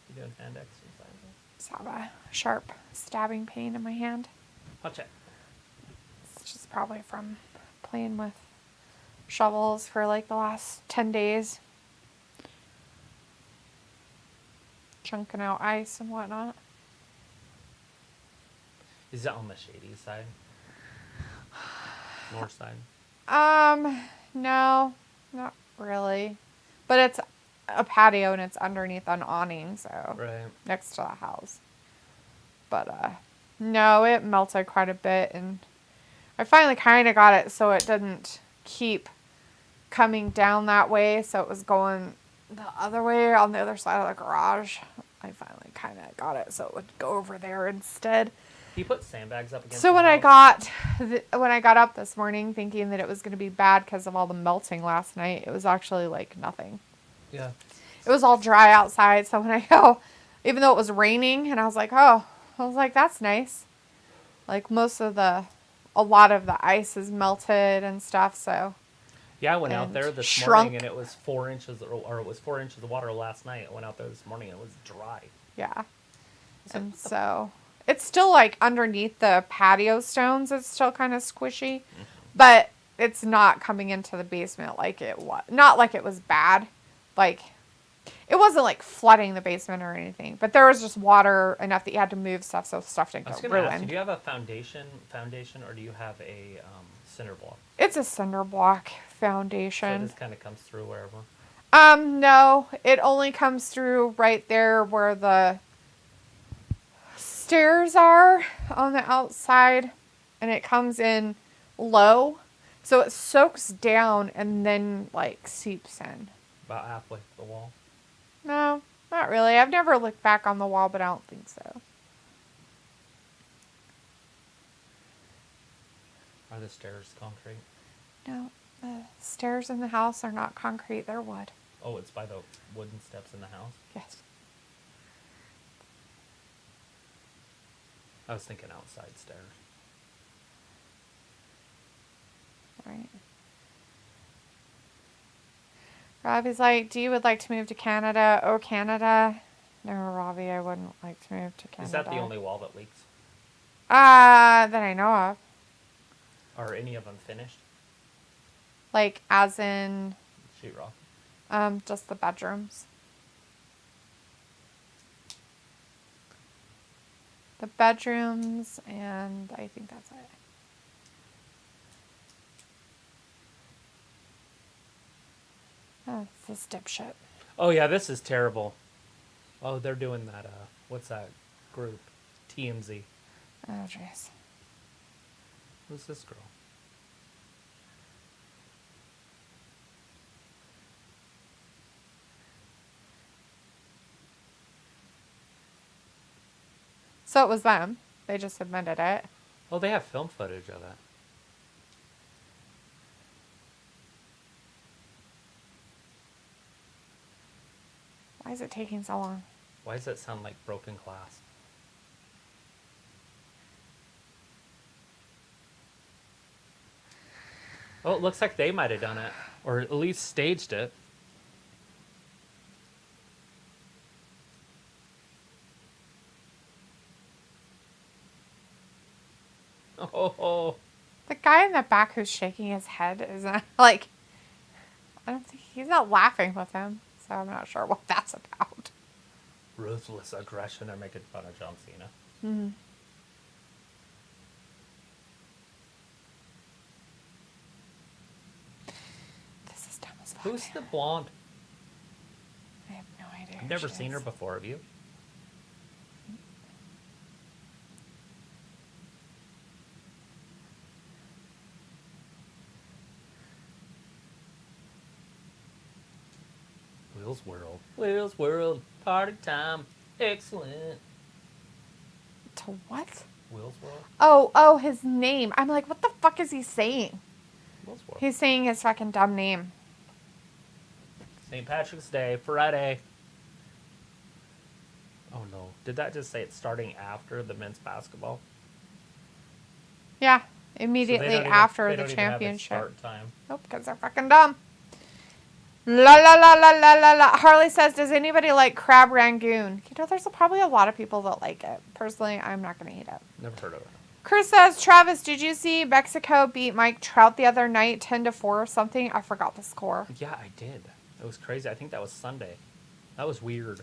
You doing hand exercises?
Just have a sharp stabbing pain in my hand.
I'll check.
It's just probably from playing with shovels for like the last 10 days. Chunking out ice and whatnot.
Is that on the shady side? North side?
No, not really. But it's a patio and it's underneath an awning, so
Right.
next to the house. But no, it melted quite a bit, and I finally kind of got it so it didn't keep coming down that way, so it was going the other way on the other side of the garage. I finally kind of got it so it would go over there instead.
He put sandbags up against
So
the
when
house.
when I got up this morning thinking that it was going to be bad because of all the melting last night, it was actually like nothing.
Yeah.
It was all dry outside. So when I go, even though it was raining, and I was like, that's nice. Like a lot of the ice is melted and stuff. So
Yeah, I went out
and
there this
shrunk.
morning and it was 4 inches, or it was 4 inches of water last night. I went out there this morning and it was dry.
Yeah.
It's
And
like,
so it's still like underneath the patio stones. It's still kind of squishy, but it's not coming into the basement like it was. Not like it was bad. Like it wasn't like flooding the basement or anything, but there was just water enough that you had to move stuff so stuff didn't
I was
get
going to ask you,
ruined.
do you have a foundation, or do you have a cinder block?
It's a cinder block
So it
foundation.
just kind of comes through wherever.
No, it only comes through right there where the stairs are on the outside, and it comes in low, so it soaks down and then like seeps in.
About halfway to the wall.
No, not really. I've never looked back on the wall, but I don't think so.
Are the stairs concrete?
No, the stairs in the house are not concrete, they're wood.
Oh, it's by the wooden steps in the house?
Yes.
I was thinking outside stairs.
Right. Robbie's like, do you would like to move to Canada? Oh, Canada. No, Robbie, I wouldn't like to move to Canada.
Is that the only wall that leaks?
That I know of.
Are any of them finished?
Like, as in,
Sheetrock.
just the bedrooms. The bedrooms, and I think that's it. Oh, it's this dipshit.
Oh, yeah, this is terrible. Oh, they're doing that, what's that group? TMZ.
Oh, jeez.
Who's this girl?
So it was them. They just admitted it.
Oh, they have film footage of it.
Why is it taking so long?
Why does that sound like broken glass? Oh, it looks like they might have done it. Or at least staged it. Oh.
The guy in the back who's shaking his head is not, like, I don't think, he's not laughing with him. So I'm not sure what that's about.
Ruthless aggression. They're making fun of John Cena.
Mm-hmm. This is dumb as fuck.
Who's the blonde?
I have no idea.
I've
who
never
she
seen her
is.
before, have you? Will's World. Will's World. Party time. Excellent.
To what?
Will's World?
Oh, his name. I'm like, what the fuck is he saying?
Will's World.
He's saying his fucking dumb name.
St. Patrick's Day, Friday. Oh no. Did that just say it's starting after the men's basketball?
Yeah,
So they
immediately
don't even-
after
they
the
don't even have its
championship.
start time.
Nope, because they're fucking dumb. La la la la la la la. Harley says, does anybody like crab rangoon? You know, there's probably a lot of people that like it. Personally, I'm not going to eat it.
Never heard of it.
Chris says, Travis, did you see Mexico beat Mike Trout the other night 10-4 or something? I forgot the score.
Yeah, I did. It was crazy. I think that was Sunday. That was weird.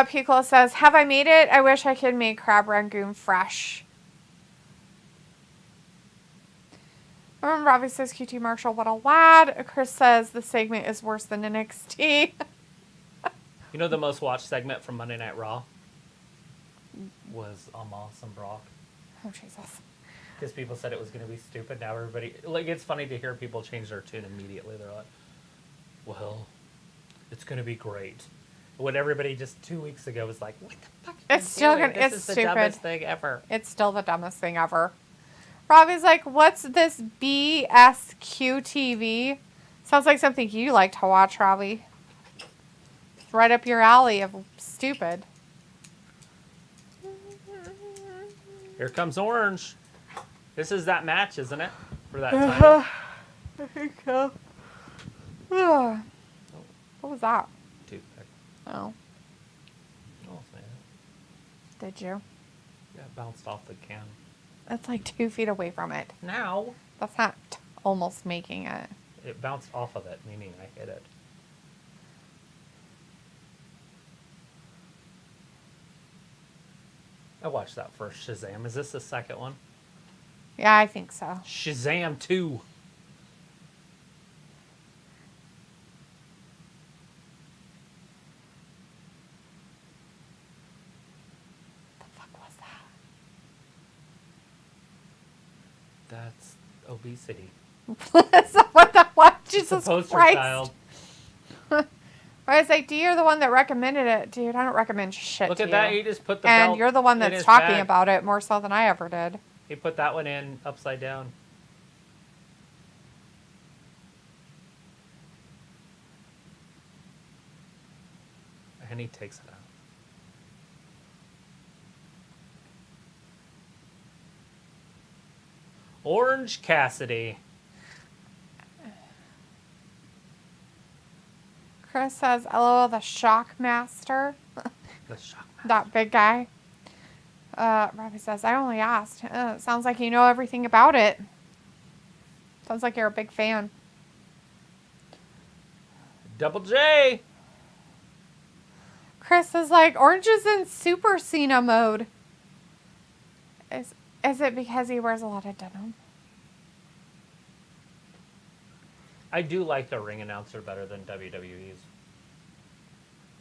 Piccolo says, have I made it? I wish I could make crab rangoon fresh. Robbie says, QT Marshall, what a lad. Chris says, the segment is worse than NXT.
You know the most watched segment from Monday Night Raw? Was Amos and Brock.
Oh, Jesus.
Because people said it was going to be stupid. Now everybody... Like, it's funny to hear people change their tune immediately. They're like, well, it's going to be great. When everybody just 2 weeks ago was like, what the fuck?
It's still gonna.
This
It's
is the
stupid.
dumbest thing ever.
It's still the dumbest thing ever. Robbie's like, what's this BSQ TV? Sounds like something you like to watch, Robbie. It's right up your alley of stupid.
Here comes Orange. This is that match, isn't it? For that title.
I think so. What was that?
Toothpick.
Oh,
Oh, man.
did you?
Yeah, it bounced off the can.
That's like 2 feet away from it.
Now,
That's not almost making it.
it bounced off of it, meaning I hit it. I watched that first Shazam. Is this the second one?
Yeah, I think so.
Shazam 2.
The fuck was that?
That's obesity.
So what the what?
It's
Jesus
a poster
Christ.
child.
I was like, you're the one that recommended it. Dude, I don't recommend shit
Look
to
at that.
you.
He just put the
And
belt
you're the one
in
that's
his
talking
bag.
about it more so than I ever did.
He put that one in upside down. And he takes it out. Orange Cassidy.
Chris says, LOL, the shock master.
The shock.
That big guy. Robbie says, I only asked. It sounds like you know everything about it. Sounds like you're a big fan.
Double J.
Chris is like, Orange is in Super Cena mode. Is it because he wears a lot of denim?
I do like the ring announcer better than WWE's.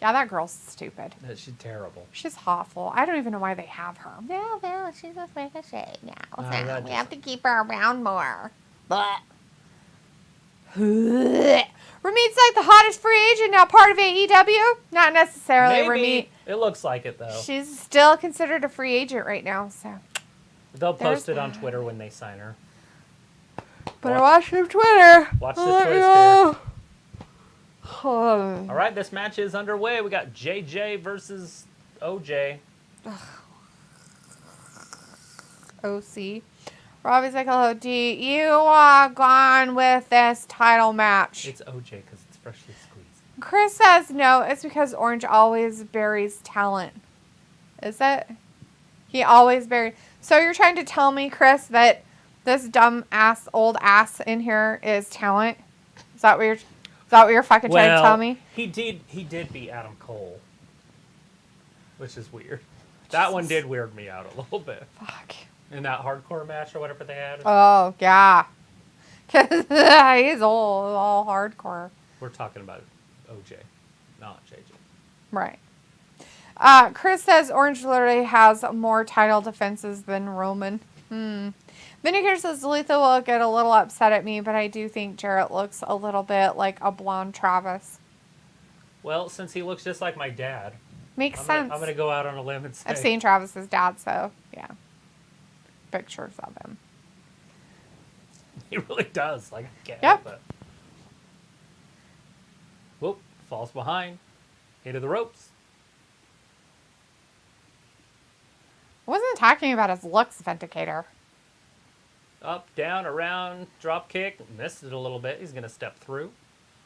Yeah, that girl's stupid.
She's terrible.
She's awful. I don't even know why they have her.
Well, she's a ricochet now.
that
We have to keep her around more. But
Ramit's like the hottest free agent now, part of AEW? Not necessarily, Ramit.
It looks like it, though.
She's still considered a free agent right now, so.
They'll post
There's
it on
that.
Twitter when they sign her.
Better watch her Twitter.
Watch the
Let
Twitter.
me know.
All right, this match is underway. We got JJ versus OJ.
OC. Robbie's like, hello, D. You are gone with this title match.
It's OJ because it's freshly squeezed.
Chris says no, it's because Orange always buries talent. Is it? He always buries. So you're trying to tell me, Chris, that this dumb ass, old ass in here is talent? Is that what you're fucking trying to tell me?
He did beat Adam Cole, which is weird. That one did weird me out a little bit.
Fuck.
In that hardcore match or whatever they had.
Oh, yeah. Because he's all hardcore.
We're talking about OJ, not JJ.
Right. Chris says Orange literally has more title defenses than Roman. Vinegar says Letha will get a little upset at me, but I do think Jarrett looks a little bit like a blonde Travis.
Well, since he looks just like my dad,
Makes
I'm
sense.
going to go out on a limb and say...
I've seen Travis's dad, so yeah. Pictures of him.
He really does. Like, I can't
Yep.
help it. Whoop. Falls behind. Into the ropes.
I wasn't talking about his looks, Vindicator.
Up, down, around, drop kick. Missed it a little bit. He's going to step through.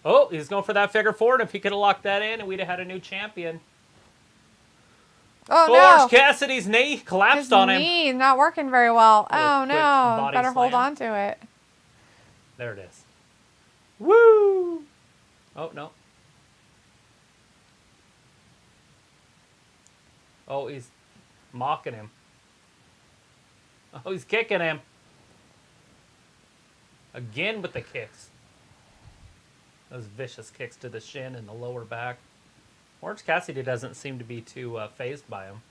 Oh, he's going for that figure four. And if he could have locked that in, and we'd have had a new champion.
Oh,
Orange
no.
Cassidy's knee collapsed
His
on him.
knee not working very well.
Little
Oh,
quick
no.
body
Better hold
slam.
on to it.
There it is. Woo! Oh, no. Oh, he's mocking him. Oh, he's kicking him. Again with the kicks. Those vicious kicks to the shin and the lower back. Orange Cassidy doesn't seem to be too fazed by him.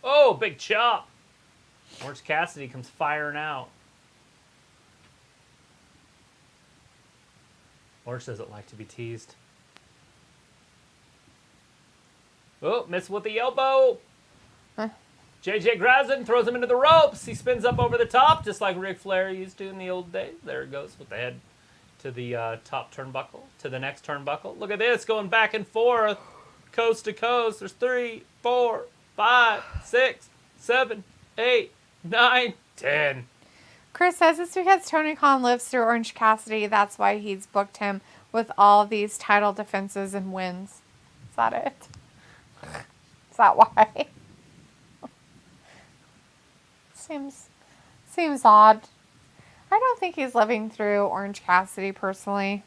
Oh, big chop. Orange Cassidy comes firing out. Orange doesn't like to be teased. Oh, miss with the elbow.
Huh.
JJ grabs it and throws him into the ropes. He spins up over the top, just like Ric Flair used to in the old days. There it goes with the head to the top turnbuckle, to the next turnbuckle. Look at this, going back and forth, coast to coast. There's 3, 4, 5, 6, 7, 8, 9, 10.
Chris says it's because Tony Khan lives through Orange Cassidy. That's why he's booked him with all these title defenses and wins. Is that it? Is that why? Seems odd. I don't think he's living through Orange Cassidy personally.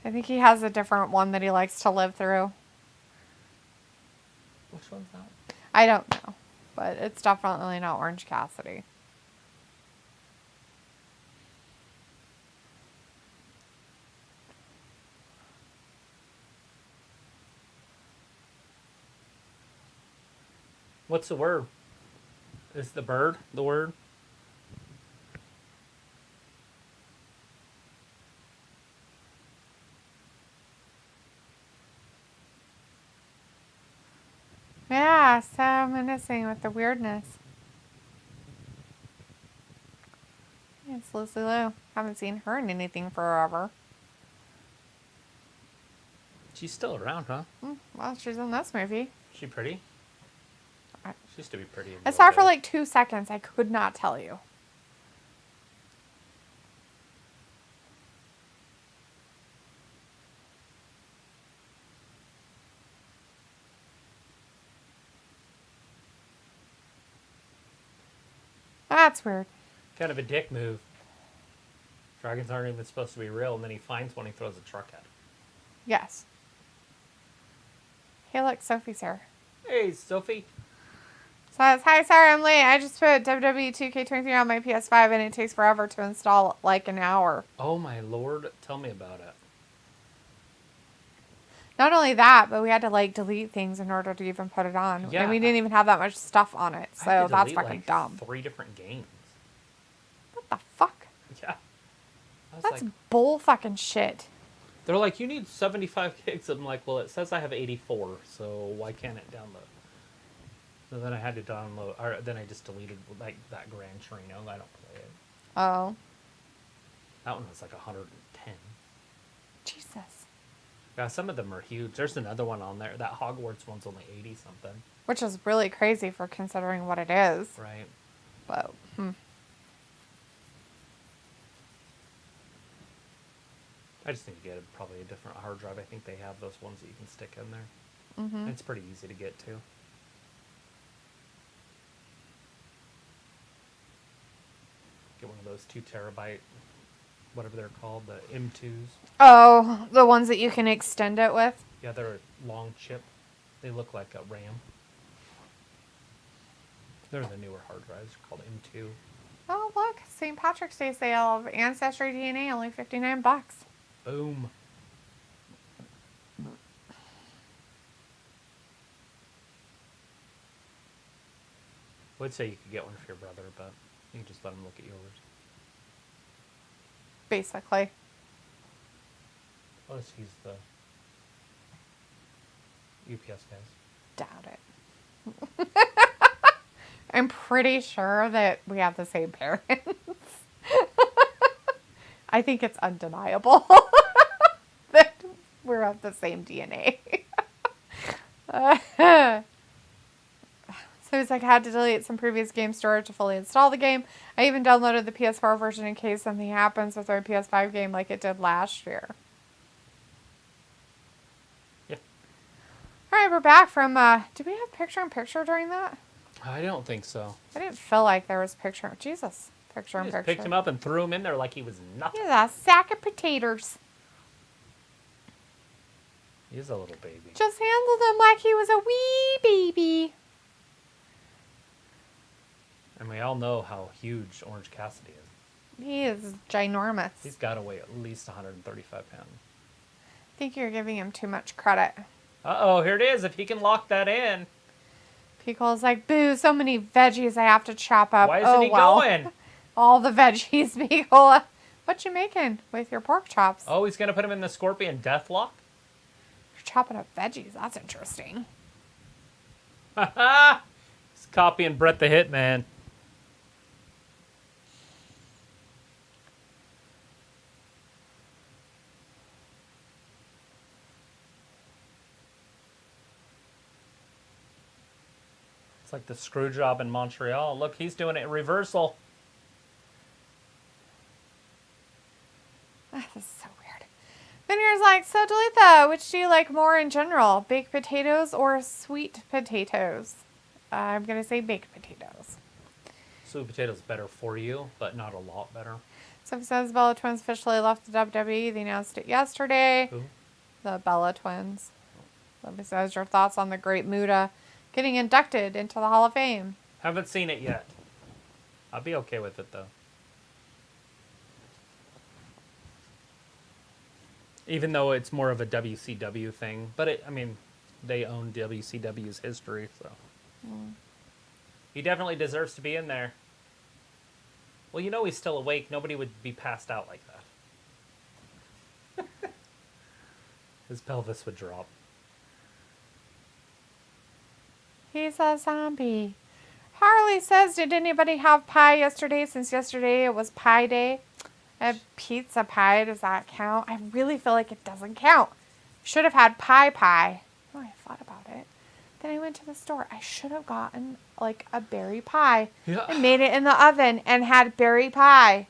I think he has a different one that he likes to live through.
Which one's that?
I don't know, but it's definitely not Orange Cassidy.
What's the word? Is the bird the word?
Yeah, so menacing with the weirdness. Yeah, it's Lucy Liu. Haven't seen her in anything forever.
She's still around, huh?
Well, she's in this movie.
Is she pretty? She used to be pretty.
I saw her for like 2 seconds. I could not tell you. That's weird.
Kind of a dick move. Dragons aren't even supposed to be real, and then he finds one, he throws a truck at him.
Yes. Hey, look, Sophie's here.
Hey, Sophie.
Says, hi, sorry I'm late. I just put WWE 2K23 on my PS5 and it takes forever to install, like an hour.
Oh my lord, tell me about it.
Not only that, but we had to like delete things in order to even put it on.
Yeah.
And we didn't even have that much stuff on it.
I had
So
to
that's
delete,
fucking
like,
dumb.
3 different games.
What the fuck?
Yeah. I was
That's
like,
bull fucking shit.
they're like, you need 75 gigs. I'm like, well, it says I have 84, so why can't it download? So then I had to download, or then I just deleted like that Gran Torino. I don't play it.
Oh.
That one was like 110.
Jesus.
Yeah, some of them are huge. There's another one on there. That Hogwarts one's only 80 something.
Which is really crazy for considering what it is.
Right.
But,
I just need to get probably a different hard drive. I think they have those ones that you can stick in there.
Mm-hmm.
It's pretty easy to get to. Get one of those 2 terabyte, whatever they're called, the M2s.
Oh, the ones that you can extend it with?
Yeah, they're a long chip. They look like a RAM. They're the newer hard drives. They're called M2.
Oh, look. St. Patrick's Day sale of Ancestry DNA, only $59.
Boom. I would say you could get one for your brother, but you can just let him look at yours.
Basically.
Unless he's the UPS guys.
Doubt it. I'm pretty sure that we have the same parents. I think it's undeniable that we're of the same DNA. So he's like, I had to delete some previous game storage to fully install the game. I even downloaded the PS4 version in case something happens with our PS5 game like it did last year.
Yeah.
All right, we're back from, did we have picture-in-picture during that?
I don't think so.
I didn't feel like there was picture. Jesus. Picture-in-picture.
Just picked him up and threw him in there like he was nothing.
He's a sack of potatoes.
He's a little baby.
Just handled him like he was a wee baby.
And we all know how huge Orange Cassidy is.
He is ginormous.
He's got to weigh at least 135 pounds.
I think you're giving him too much credit.
Uh-oh, here it is. If he can lock that in.
Pico's like, boo, so many veggies I have to chop up.
Why isn't he going?
All the veggies, Pico. What you making with your pork chops?
Oh, he's going to put him in the Scorpion Deathlock?
You're chopping up veggies. That's interesting.
He's copying Bret the Hitman. It's like the screw job in Montreal. Look, he's doing it in reversal.
This is so weird. Vineyard's like, so Dalitha, which do you like more in general? Baked potatoes or sweet potatoes? I'm going to say baked potatoes.
Sweet potatoes better for you, but not a lot better.
So it says Bella Twins officially left the WWE. They announced it yesterday.
Who?
The Bella Twins. So it says your thoughts on the Great Muta getting inducted into the Hall of Fame.
Haven't seen it yet. I'll be okay with it, though. Even though it's more of a WCW thing. But, they own WCW's history, so. He definitely deserves to be in there. Well, he's still awake. Nobody would be passed out like that. His pelvis would drop.
He's a zombie. Harley says, did anybody have pie yesterday? Since yesterday it was pie day. I had pizza pie. Does that count? I really feel like it doesn't count. Should have had pie. Oh, I thought about it. Then I went to the store. I should have gotten like a berry pie.
Yeah.
I made it in the oven and had berry pie.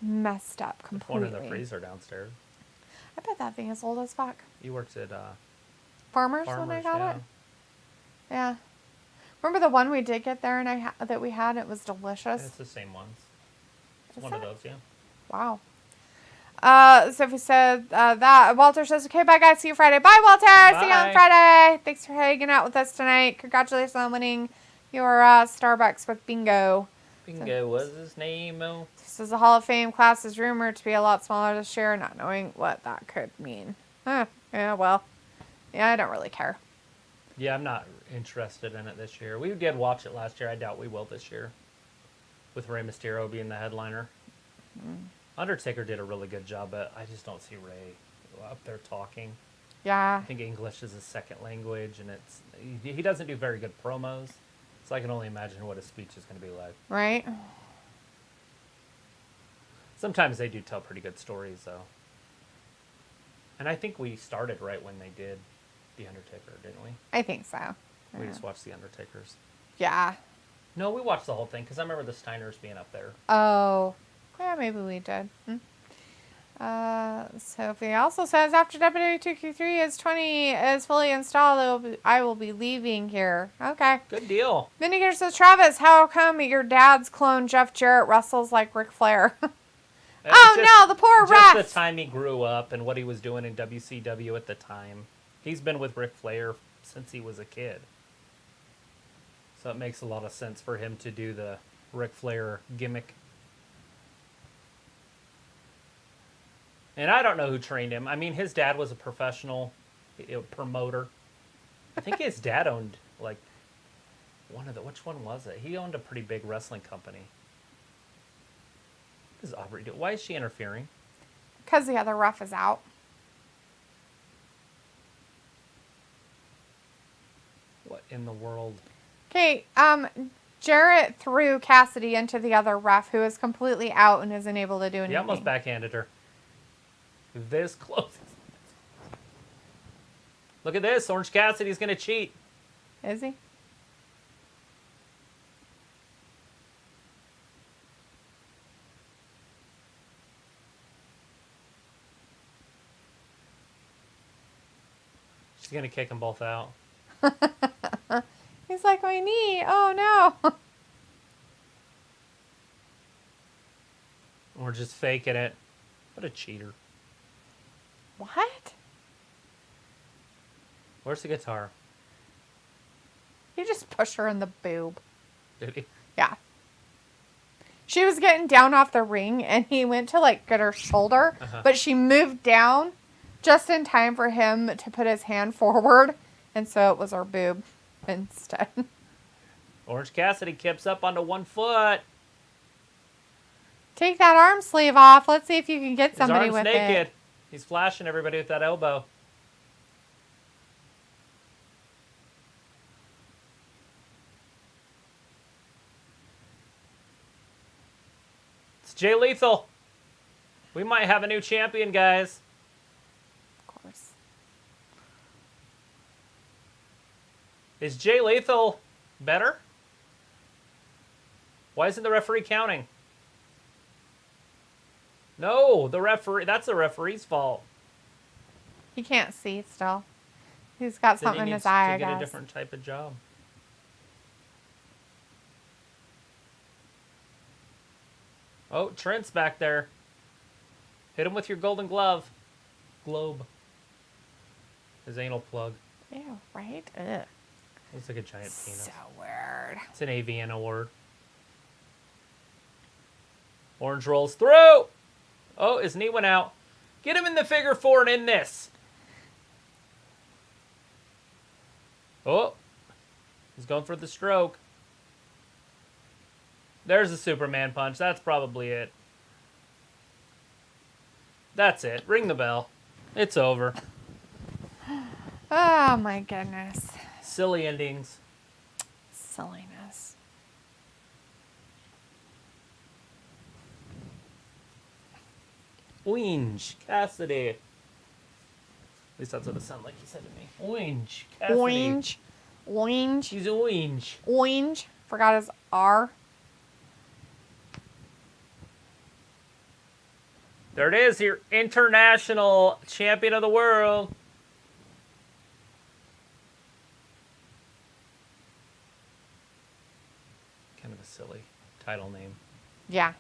Messed up completely.
One in the freezer downstairs.
I bet that thing is old as fuck.
You worked at
Farmers when I got it? Yeah. Remember the one we did get there and that we had? It was delicious.
It's the same ones. It's
Is
one
it?
of those, yeah.
Wow. Sophie said that. Walter says, okay, bye guys. See you Friday. Bye, Walter.
Bye.
See you on Friday. Thanks for hanging out with us tonight. Congratulations on winning your Starbucks with Bingo.
Bingo was his name. Oh.
This is the Hall of Fame class is rumored to be a lot smaller this year, not knowing what that could mean. Yeah, well. Yeah, I don't really care.
Yeah, I'm not interested in it this year. We did watch it last year. I doubt we will this year. With Rey Mysterio being the headliner. Undertaker did a really good job, but I just don't see Rey up there talking.
Yeah.
I think English is his second language, and he doesn't do very good promos. So I can only imagine what his speech is going to be like.
Right?
Sometimes they do tell pretty good stories, though. And I think we started right when they did The Undertaker, didn't we?
I think so.
We just watched The Undertakers.
Yeah.
No, we watched the whole thing, because I remember the Steiners being up there.
Oh. Yeah, maybe we did. Sophie also says, after WWE 2Q3 is fully installed, I will be leaving here. Okay.
Good deal.
Vinegar says, Travis, how come your dad's clone Jeff Jarrett wrestles like Ric Flair? No, the poor
Just
ref.
the time he grew up and what he was doing in WCW at the time. He's been with Ric Flair since he was a kid. So it makes a lot of sense for him to do the Ric Flair gimmick. And I don't know who trained him. I mean, his dad was a professional promoter. I think his dad owned, like, which one was it? He owned a pretty big wrestling company. What does Aubrey do? Why is she interfering?
Because the other ref is out.
What in the world?
Okay, Jarrett threw Kassidy into the other ref, who is completely out and isn't able to do anything.
He almost backhanded her. This close. Look at this. Orange Cassidy's going to cheat.
Is he?
She's going to kick them both out.
He's like, my knee. Oh, no.
Or just faking it. What a cheater.
What?
Where's the guitar?
You just push her in the boob.
Did he?
Yeah. She was getting down off the ring, and he went to, like, get her shoulder, but she moved down just in time for him to put his hand forward, and so it was her boob instead.
Orange Cassidy kips up onto 1 foot.
Take that arm sleeve off. Let's see if you can get
His
somebody
arm's
with
naked.
it.
He's flashing everybody with that elbow. Jay Lethal. We might have a new champion, guys.
Of course.
Is Jay Lethal better? Why isn't the referee counting? No, the referee. That's the referee's fault.
He can't see still. He's got
Then
something
he
in
needs
his eye,
to
I
get a
guess.
different type of job. Oh, Trent's back there. Hit him with your golden glove. Globe. His anal plug.
Ew, right? Ugh.
Looks like a giant penis.
So weird.
It's an AVN award. Orange rolls through. Oh, his knee went out. Get him in the figure four and in this. Oh, he's going for the stroke. There's the Superman punch. That's probably it. That's it. Ring the bell. It's over.
Oh my goodness.
Silly endings.
Silliness.
Orange Cassidy. At least that's what it sounded like he said to me. Orange Cassidy.
Orange. Orange.
She's orange.
Orange. Forgot his R.
There it is, your international champion of the world. Kind of a silly title name.
Yeah.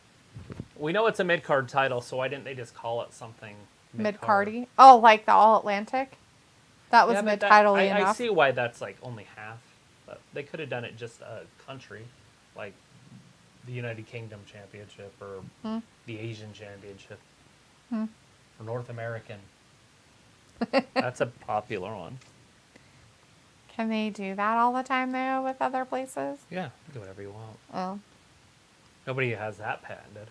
We know it's a mid-card title, so why didn't they just call it something
Mid-cardy. Oh, like the All-Atlantic? That was
Yeah, but
mid-title
I
enough.
see why that's like only half. But they could have done it just a country, like the United Kingdom Championship or the Asian Championship or North American. That's a popular one.
Can they do that all the time, though, with other places?
Yeah, do whatever you want.
Oh.
Nobody has that patented.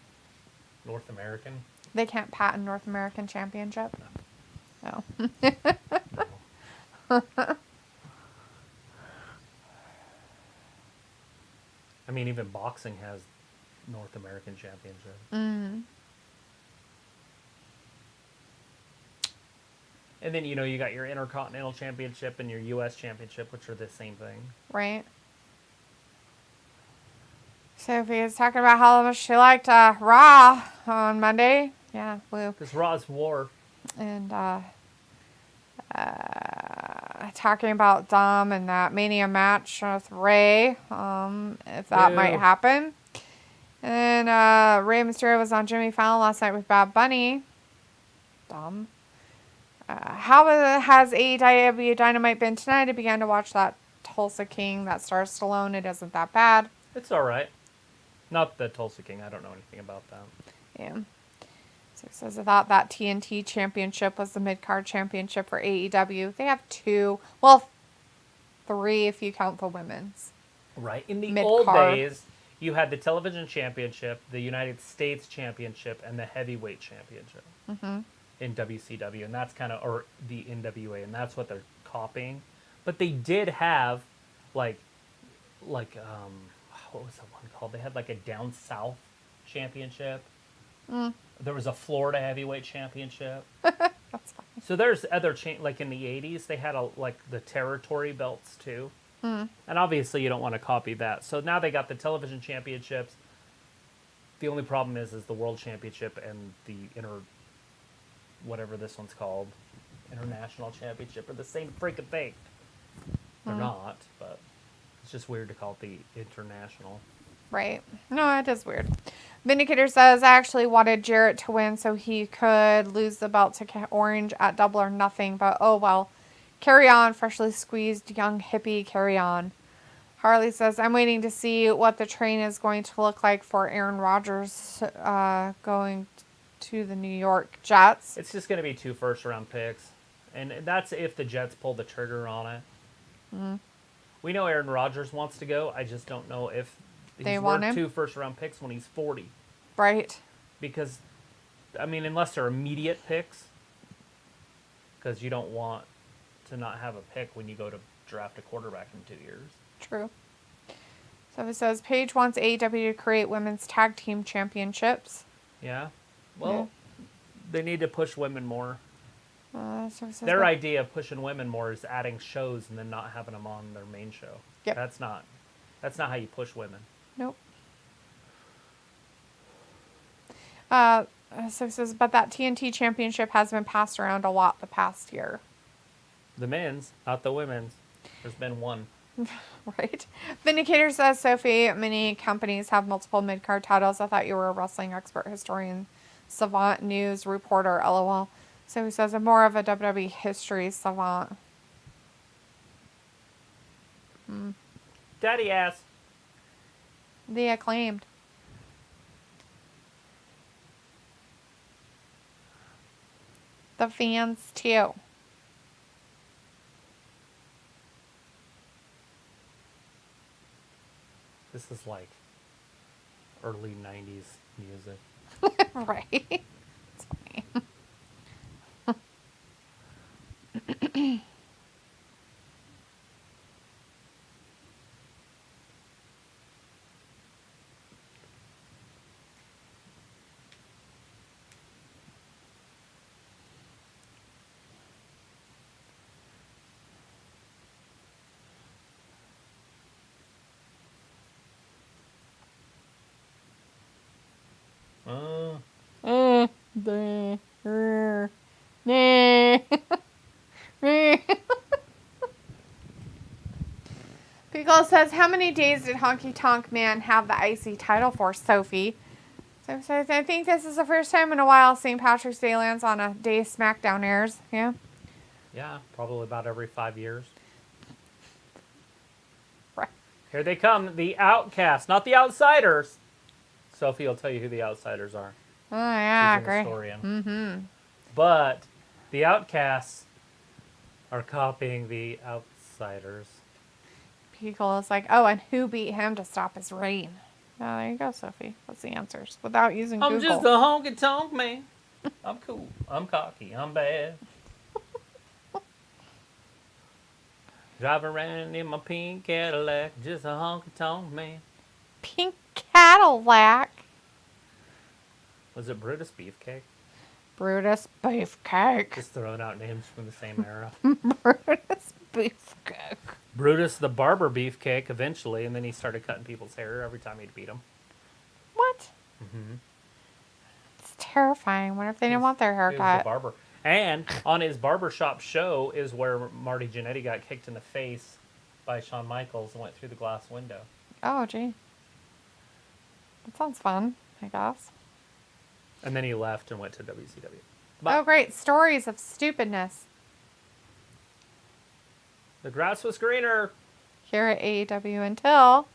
North American.
They can't patent North American Championship? No.
I mean, even boxing has North American Championship. And then, you got your Intercontinental Championship and your U.S. Championship, which are the same thing.
Right. Sophie is talking about how much she liked Raw on Monday. Yeah, woo.
Because Raw's war.
And talking about Dom and that Mania match with Ray, if that might happen. And Rey Mysterio was on Jimmy Fallon last night with Bad Bunny. Dom. How has AEW Dynamite been tonight? I began to watch that Tulsa King, that stars Stallone. It isn't that bad.
It's all right. Not the Tulsa King. I don't know anything about that.
Yeah. So it says, I thought that TNT championship was the mid-card championship for AEW. They have 2. Well, 3 if you count the women's.
Right. In the
Mid-card.
old days, you had the television championship, the United States championship, and the heavyweight championship in WCW. And that's kind of, or the NWA, and that's what they're copying. But they did have, like, what was that one called? They had like a down south championship. There was a Florida heavyweight championship.
That's fine.
So there's other like in the 80s, they had like the territory belts too. And obviously you don't want to copy that. So now they got the television championships. The only problem is the world championship and the whatever this one's called, international championship are the same freaking thing. They're not, but it's just weird to call it the international.
Right. No, it is weird. Vindicator says, I actually wanted Jarrett to win so he could lose the belt to Orange at Double or Nothing, but oh well. Carry on, freshly squeezed young hippie, carry on. Harley says, I'm waiting to see what the train is going to look like for Aaron Rodgers going to the New York Jets.
It's just going to be 2 first-round picks, and that's if the Jets pull the trigger on it. We know Aaron Rodgers wants to go. I just don't know if
They
he's
want
worth
him?
2 first-round picks when he's 40.
Right.
Because, I mean, unless they're immediate picks, because you don't want to not have a pick when you go to draft a quarterback in 2 years.
True. So it says, Paige wants AEW to create women's tag team championships.
Yeah. Well, they need to push women more.
So it says
Their
that-
idea of pushing women more is adding shows and then not having them on their main show.
Yep.
That's not how you push women.
Nope. So it says, but that TNT championship has been passed around a lot the past year.
The men's, not the women's. There's been one.
Right. Vindicator says, Sophie, many companies have multiple mid-card titles. I thought you were a wrestling expert, historian, savant, news reporter, LOL. So he says, I'm more of a WWE history savant.
Daddy ass.
The Acclaimed. The fans, too.
This is like early 90s music.
Right. It's funny. Pickle says, how many days did Honky Tonk Man have the IC title for, Sophie? So says, I think this is the first time in a while St. Patrick's Day lands on a day SmackDown airs. Yeah?
Yeah, probably about every 5 years.
Right.
Here they come, the Outcasts, not the Outsiders. Sophie will tell you who the Outsiders are.
Oh, yeah,
She's an
great.
historian.
Mm-hmm.
But the Outcasts are copying the Outsiders.
Pickle is like, oh, and who beat him to stop his reign? Oh, there you go, Sophie. What's the answers? Without using
I'm
Google.
just a honky tonk man. I'm cool. I'm cocky. I'm bad. Drive around in my pink Cadillac, just a honky tonk man.
Pink Cadillac.
Was it Brutus Beefcake?
Brutus Beefcake.
Just throwing out names from the same era.
Brutus Beefcake.
Brutus the Barber Beefcake eventually, and then he started cutting people's hair every time he'd beat them.
What?
Mm-hmm.
It's terrifying. What if they didn't want their
He was
haircut?
the barber. And on his barbershop show is where Marty Jannetty got kicked in the face by Shawn Michaels and went through the glass window.
Oh, gee. That sounds fun, I guess.
And then he left and went to WCW.
Oh, great. Stories of stupidness.
The grass was greener.
Here at AEW until...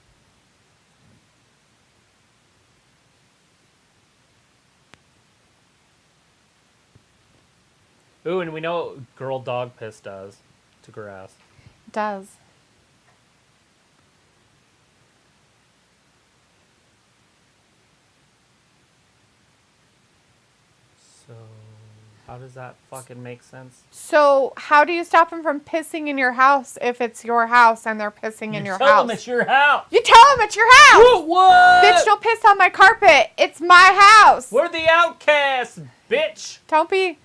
Ooh, and we know what girl dog piss does to grass.
It does.
So, how does that fucking make sense?
So, how do you stop them from pissing in your house if it's your house and they're pissing in your
tell
house?
them it's your house.
You tell them it's your house!
What?
Bitch, don't piss on my carpet. It's my house.
We're the outcasts, bitch.
Don't be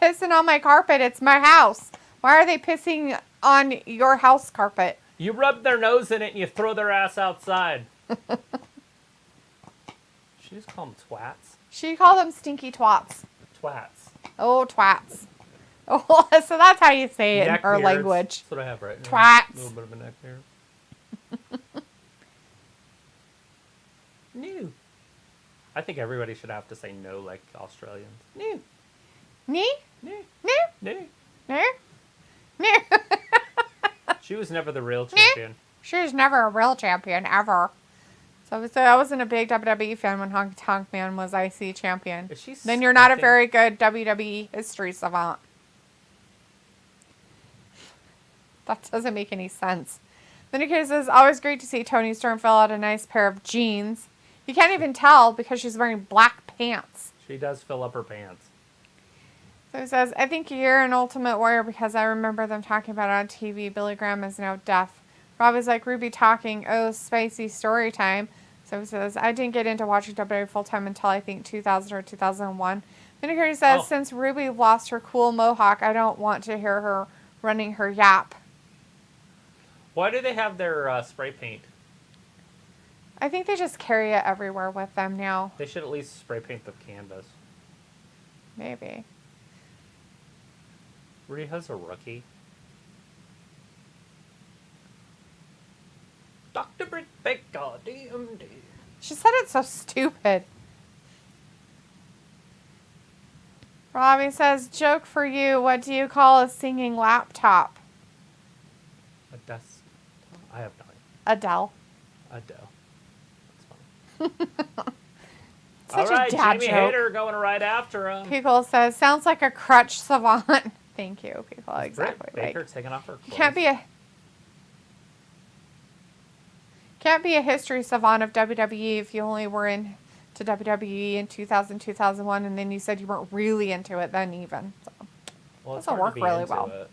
pissing on my carpet. It's my house. Why are they pissing on your house carpet?
You rub their nose in it and you throw their ass outside. She just call them twats.
She called them stinky twats.
Twats.
Oh, twats. Oh, so that's how you say it in her
Neckbeards.
language.
That's what I have right now.
Twats.
A little bit of a neck beard. New. I think everybody should have to say no like Australians. New.
Nee?
New.
Nee?
New.
Nee? Nee?
She was never the real champion.
She was never a real champion, ever. So I wasn't a big WWE fan when Honky Tonk Man was IC champion.
Is she
Then you're not a
stunting?
very good WWE history savant. That doesn't make any sense. Then it says, always great to see Toni Storm fill out a nice pair of jeans. You can't even tell because she's wearing black pants.
She does fill up her pants.
So it says, I think you're an Ultimate Warrior because I remember them talking about it on TV. Billy Graham is now deaf. Rob is like, Ruby talking, oh, spicy story time. So he says, I didn't get into watching WWE full-time until I think 2000 or 2001. Vinegar says, since Ruby lost her cool mohawk, I don't want to hear her running her yap.
Why do they have their spray paint?
I think they just carry it everywhere with them now.
They should at least spray paint the canvas.
Maybe.
Riha's a rookie. Dr. Britt Baker, DMD.
She said it so stupid. Robbie says, joke for you. What do you call a singing laptop?
A desk. I have no
Adele.
Adele. That's funny.
Such
All right,
a dad
Jamie
joke.
Hayter going right after him.
Pickle says, sounds like a crutch savant. Thank you, Pickle. Exactly.
Britt Baker
Like,
taking off her clothes.
can't be a history savant of WWE if you only were into WWE in 2000, 2001, and then you said you weren't really into it then even. So.
Well, it's
doesn't
hard to
work
be
really
into
well.
it.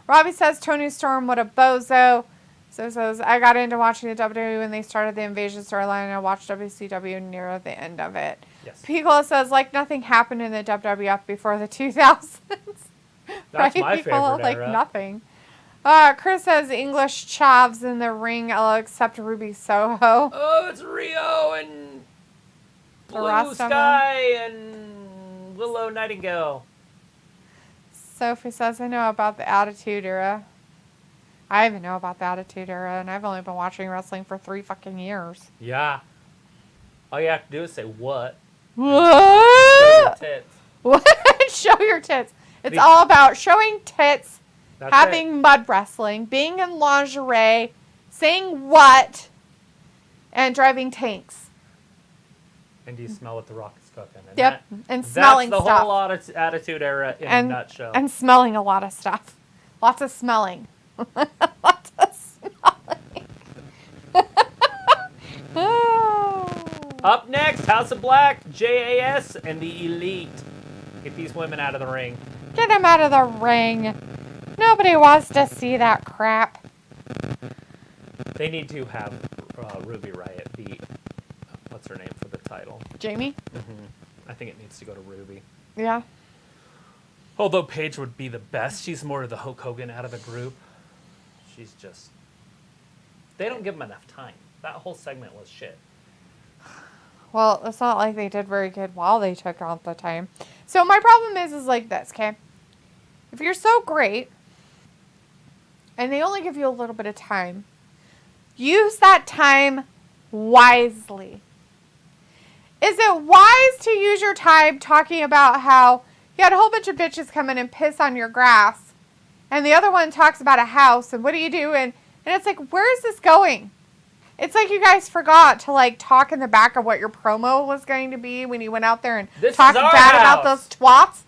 Robbie says, Tony Storm, what a bozo. So says, I got into watching the WWE when they started the Invasion storyline, and I watched WCW near the end of it.
Yes.
Pickle says, like nothing happened in the WWF before the 2000s.
That's my
Piccolo?
favorite
Like
era.
nothing. Chris says, English chavs in the ring, I'll accept Ruby Soho.
Oh, it's Rio and
The
Blue
rest of
Sky and Willow Nightingale.
Sophie says, I know about the Attitude Era. I even know about the Attitude Era, and I've only been watching wrestling for 3 fucking years.
Yeah. All you have to do is say what. Show your
What?
tits.
What? Show your tits. It's
The-
all about showing tits,
That's
having
it.
mud wrestling, being in lingerie, saying what, and driving tanks.
And do you smell what the Rock is cooking? And
Yep,
that-
and smelling
That's the
stuff.
whole Attitude Era in a nutshell.
And smelling a lot of stuff. Lots of smelling. Lots of smelling. Oh.
Up next, House of Black, JAS, and the Elite. Get these women out of the ring.
Get him out of the ring. Nobody wants to see that crap.
They need to have Ruby Riott beat, what's her name for the title?
Jamie?
I think it needs to go to Ruby.
Yeah.
Although Paige would be the best. She's more of the Hulk Hogan out of the group. She's just... They don't give them enough time. That whole segment was shit.
Well, it's not like they did very good while they took out the time. So my problem is like this, okay? If you're so great, and they only give you a little bit of time, use that time wisely. Is it wise to use your time talking about how you had a whole bunch of bitches come in and piss on your grass, and the other one talks about a house, and what do you do? And it's like, where is this going? It's like you guys forgot to like talk in the back of what your promo was going to be when you went out there and
This
talked
is our
bad about
house.
those twats.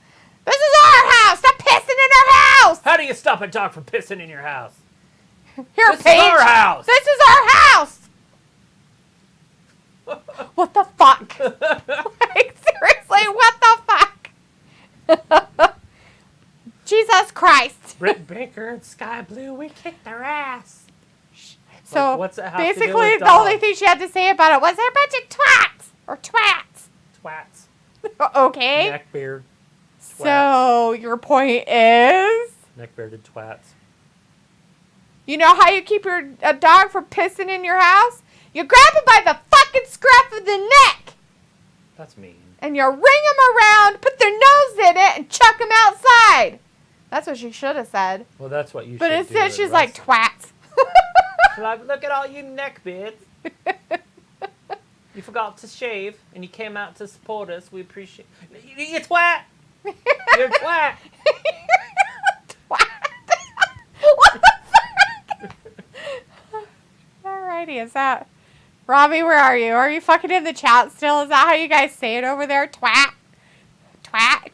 This is our house. Stop pissing in our house.
How do you stop a dog from pissing in your house?
Here,
This is
Paige.
our house.
This is our house. What the fuck? Like, seriously, what the fuck? Jesus Christ.
Britt Baker and Sky Blue, we kicked their ass.
So
Like, what's it have to do
basically,
with
the only
dogs?
thing she had to say about it was they're a bunch of twats or twats.
Twats.
Okay.
Neckbeard. Twats.
So your point is,
Neckbearded twats.
you know how you keep a dog from pissing in your house? You grab him by the fucking scruff of the neck,
That's mean.
and you ring him around, put their nose in it, and chuck him outside. That's what she should have said.
Well, that's what you
But
should
instead,
do.
she's like, twats.
Like, look at all you neckbeards. You forgot to shave, and you came out to support us. We appreciate you twat. You're a twat.
What the fuck? Alrighty, is that... Robbie, where are you? Are you fucking in the chat still? Is that how you guys say it over there? Twat? Twat?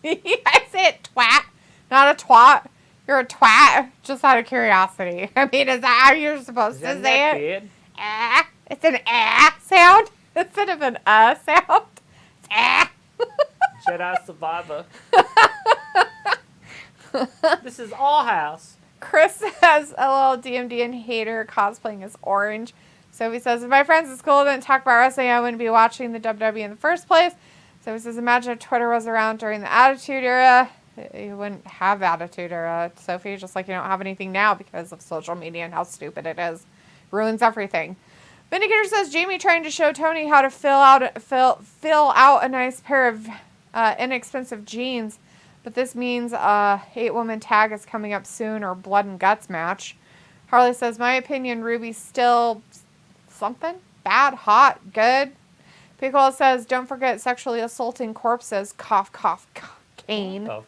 You guys say it twat, not a twat. You're a twat, just out of curiosity. I mean, is that how you're supposed
Is
to
that
say it?
neckbeard?
It's an sound instead of an sound. It's
Jedi Survivor. This is all house.
Chris has a little DMD and Hater cosplaying as Orange. So he says, if my friends at school didn't talk about wrestling, I wouldn't be watching the WWE in the first place. So he says, imagine if Twitter was around during the Attitude Era. You wouldn't have Attitude Era, Sophie, just like you don't have anything now because of social media and how stupid it is. Ruins everything. Vindicator says, Jamie trying to show Tony how to fill out a nice pair of inexpensive jeans. But this means 8-woman tag is coming up soon or blood and guts match. Harley says, my opinion, Ruby's still something. Bad, hot, good. Pickle says, don't forget sexually assaulting corpses. Cough, cough, cane.
Oh.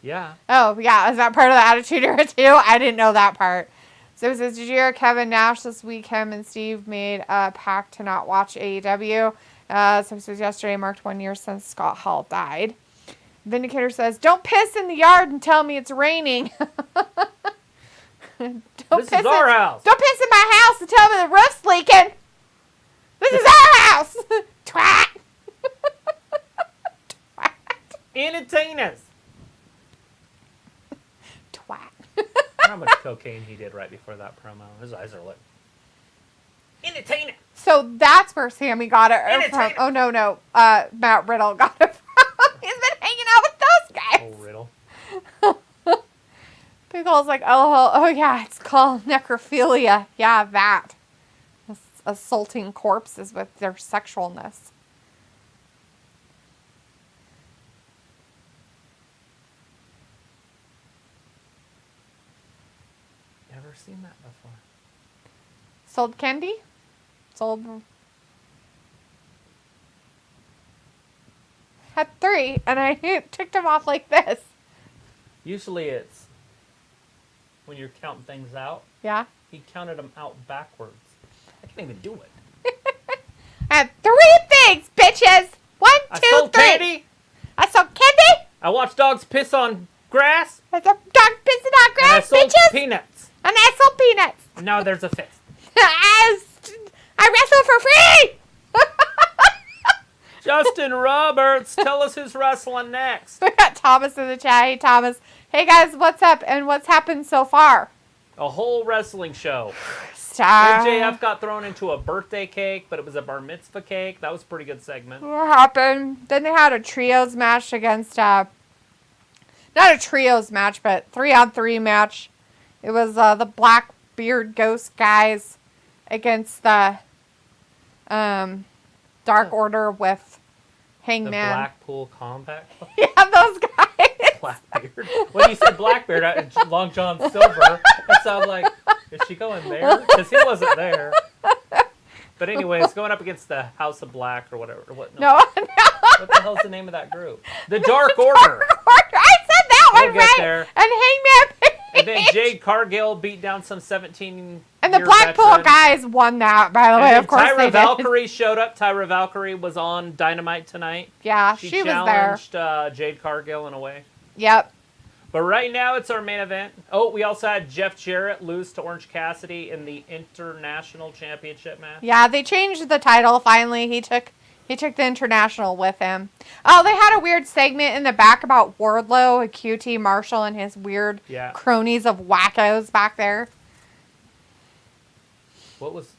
Yeah.
Oh, yeah. Is that part of the Attitude Era, too? I didn't know that part. So it says, did you hear Kevin Nash this week? Him and Steve made a pact to not watch AEW. So it says, yesterday marked 1 year since Scott Hall died. Vindicator says, don't piss in the yard and tell me it's raining.
This is our house.
Don't piss in my house and tell me the roof's leaking. This is our house. Twat. Twat.
Entertain us.
Twat.
I wonder how much cocaine he did right before that promo. His eyes are like, entertain it.
So that's where Sammy got it from. Oh, no. Matt Riddle got it from. He's been hanging out with those guys.
Oh, Riddle.
Pickle's like, oh, yeah, it's called necrophilia. Yeah, that. Assaulting corpses with their sexualness.
Never seen that before.
Sold candy? Sold. Had 3, and I ticked them off like this.
Usually it's when you're counting things out.
Yeah.
He counted them out backwards. I can't even do it.
I had 3 things, bitches. 1, 2, 3.
I sold candy.
I sold candy.
I watched dogs piss on grass.
I sold dog pissing on grass,
And I sold
bitches.
peanuts.
And I sold peanuts.
And now there's a fist.
I wrestled for free.
Justin Roberts, tell us who's wrestling next.
We got Thomas in the chat. Hey, Thomas. Hey, guys, what's up and what's happened so far?
A whole wrestling show.
Stop.
MJF got thrown into a birthday cake, but it was a bar mitzvah cake. That was a pretty good segment.
What happened? Then they had a trios match against, not a trios match, but 3-on-3 match. It was the Blackbeard Ghost guys against the Dark Order with Hangman.
The Blackpool Combat Club?
Yeah, those guys.
Blackbeard. When you said Blackbeard, Long John Silver, it sounded like, is she going there? Because he wasn't there. But anyways, going up against the House of Black or whatever. What?
No.
What the hell's the name of that group? The Dark Order.
I said that
We'll
one
get
right.
there.
And Hangman.
And then Jade Cargill beat down some 17
And the Blackpool guys won that, by the way. Of course
Tyra
they did.
Valkyrie showed up. Tyra Valkyrie was on Dynamite tonight.
Yeah, she was there.
challenged Jade Cargill in a way.
Yep.
But right now, it's our main event. Oh, we also had Jeff Jarrett lose to Orange Cassidy in the International Championship match.
Yeah, they changed the title finally. He took the International with him. Oh, they had a weird segment in the back about Wardlow and QT Marshall and his weird cronies of wackos back there.
What was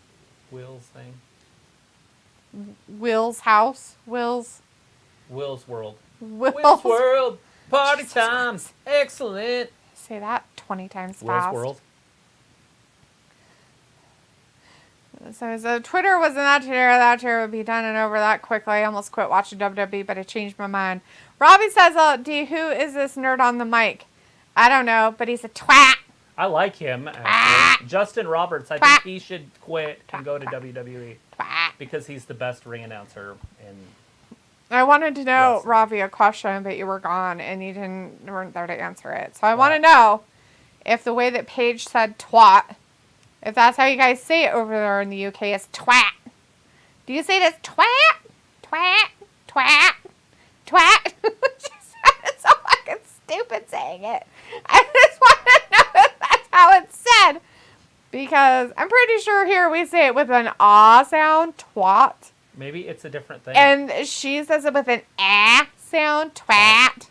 Will's thing?
Will's house.
Will's World.
Will's
Will's World. Party time. Excellent.
Say that 20 times
Will's
fast.
World.
So Twitter was in that tier would be done and over that quickly. I almost quit watching WWE, but I changed my mind. Robbie says, D, who is this nerd on the mic? I don't know, but he's a twat.
I like him. Justin Roberts, I think he should quit and go to WWE because he's the best ring announcer.
I wanted to know, Robbie, a question, but you were gone and you weren't there to answer it. So I want to know if the way that Paige said twat, if that's how you guys say it over there in the UK, is twat. Do you say this twat? Twat? Twat? Twat? She said it so fucking stupid saying it. I just want to know if that's how it's said. Because I'm pretty sure here we say it with an ah sound, twat.
Maybe it's a different thing.
And she says it with an ah sound, twat.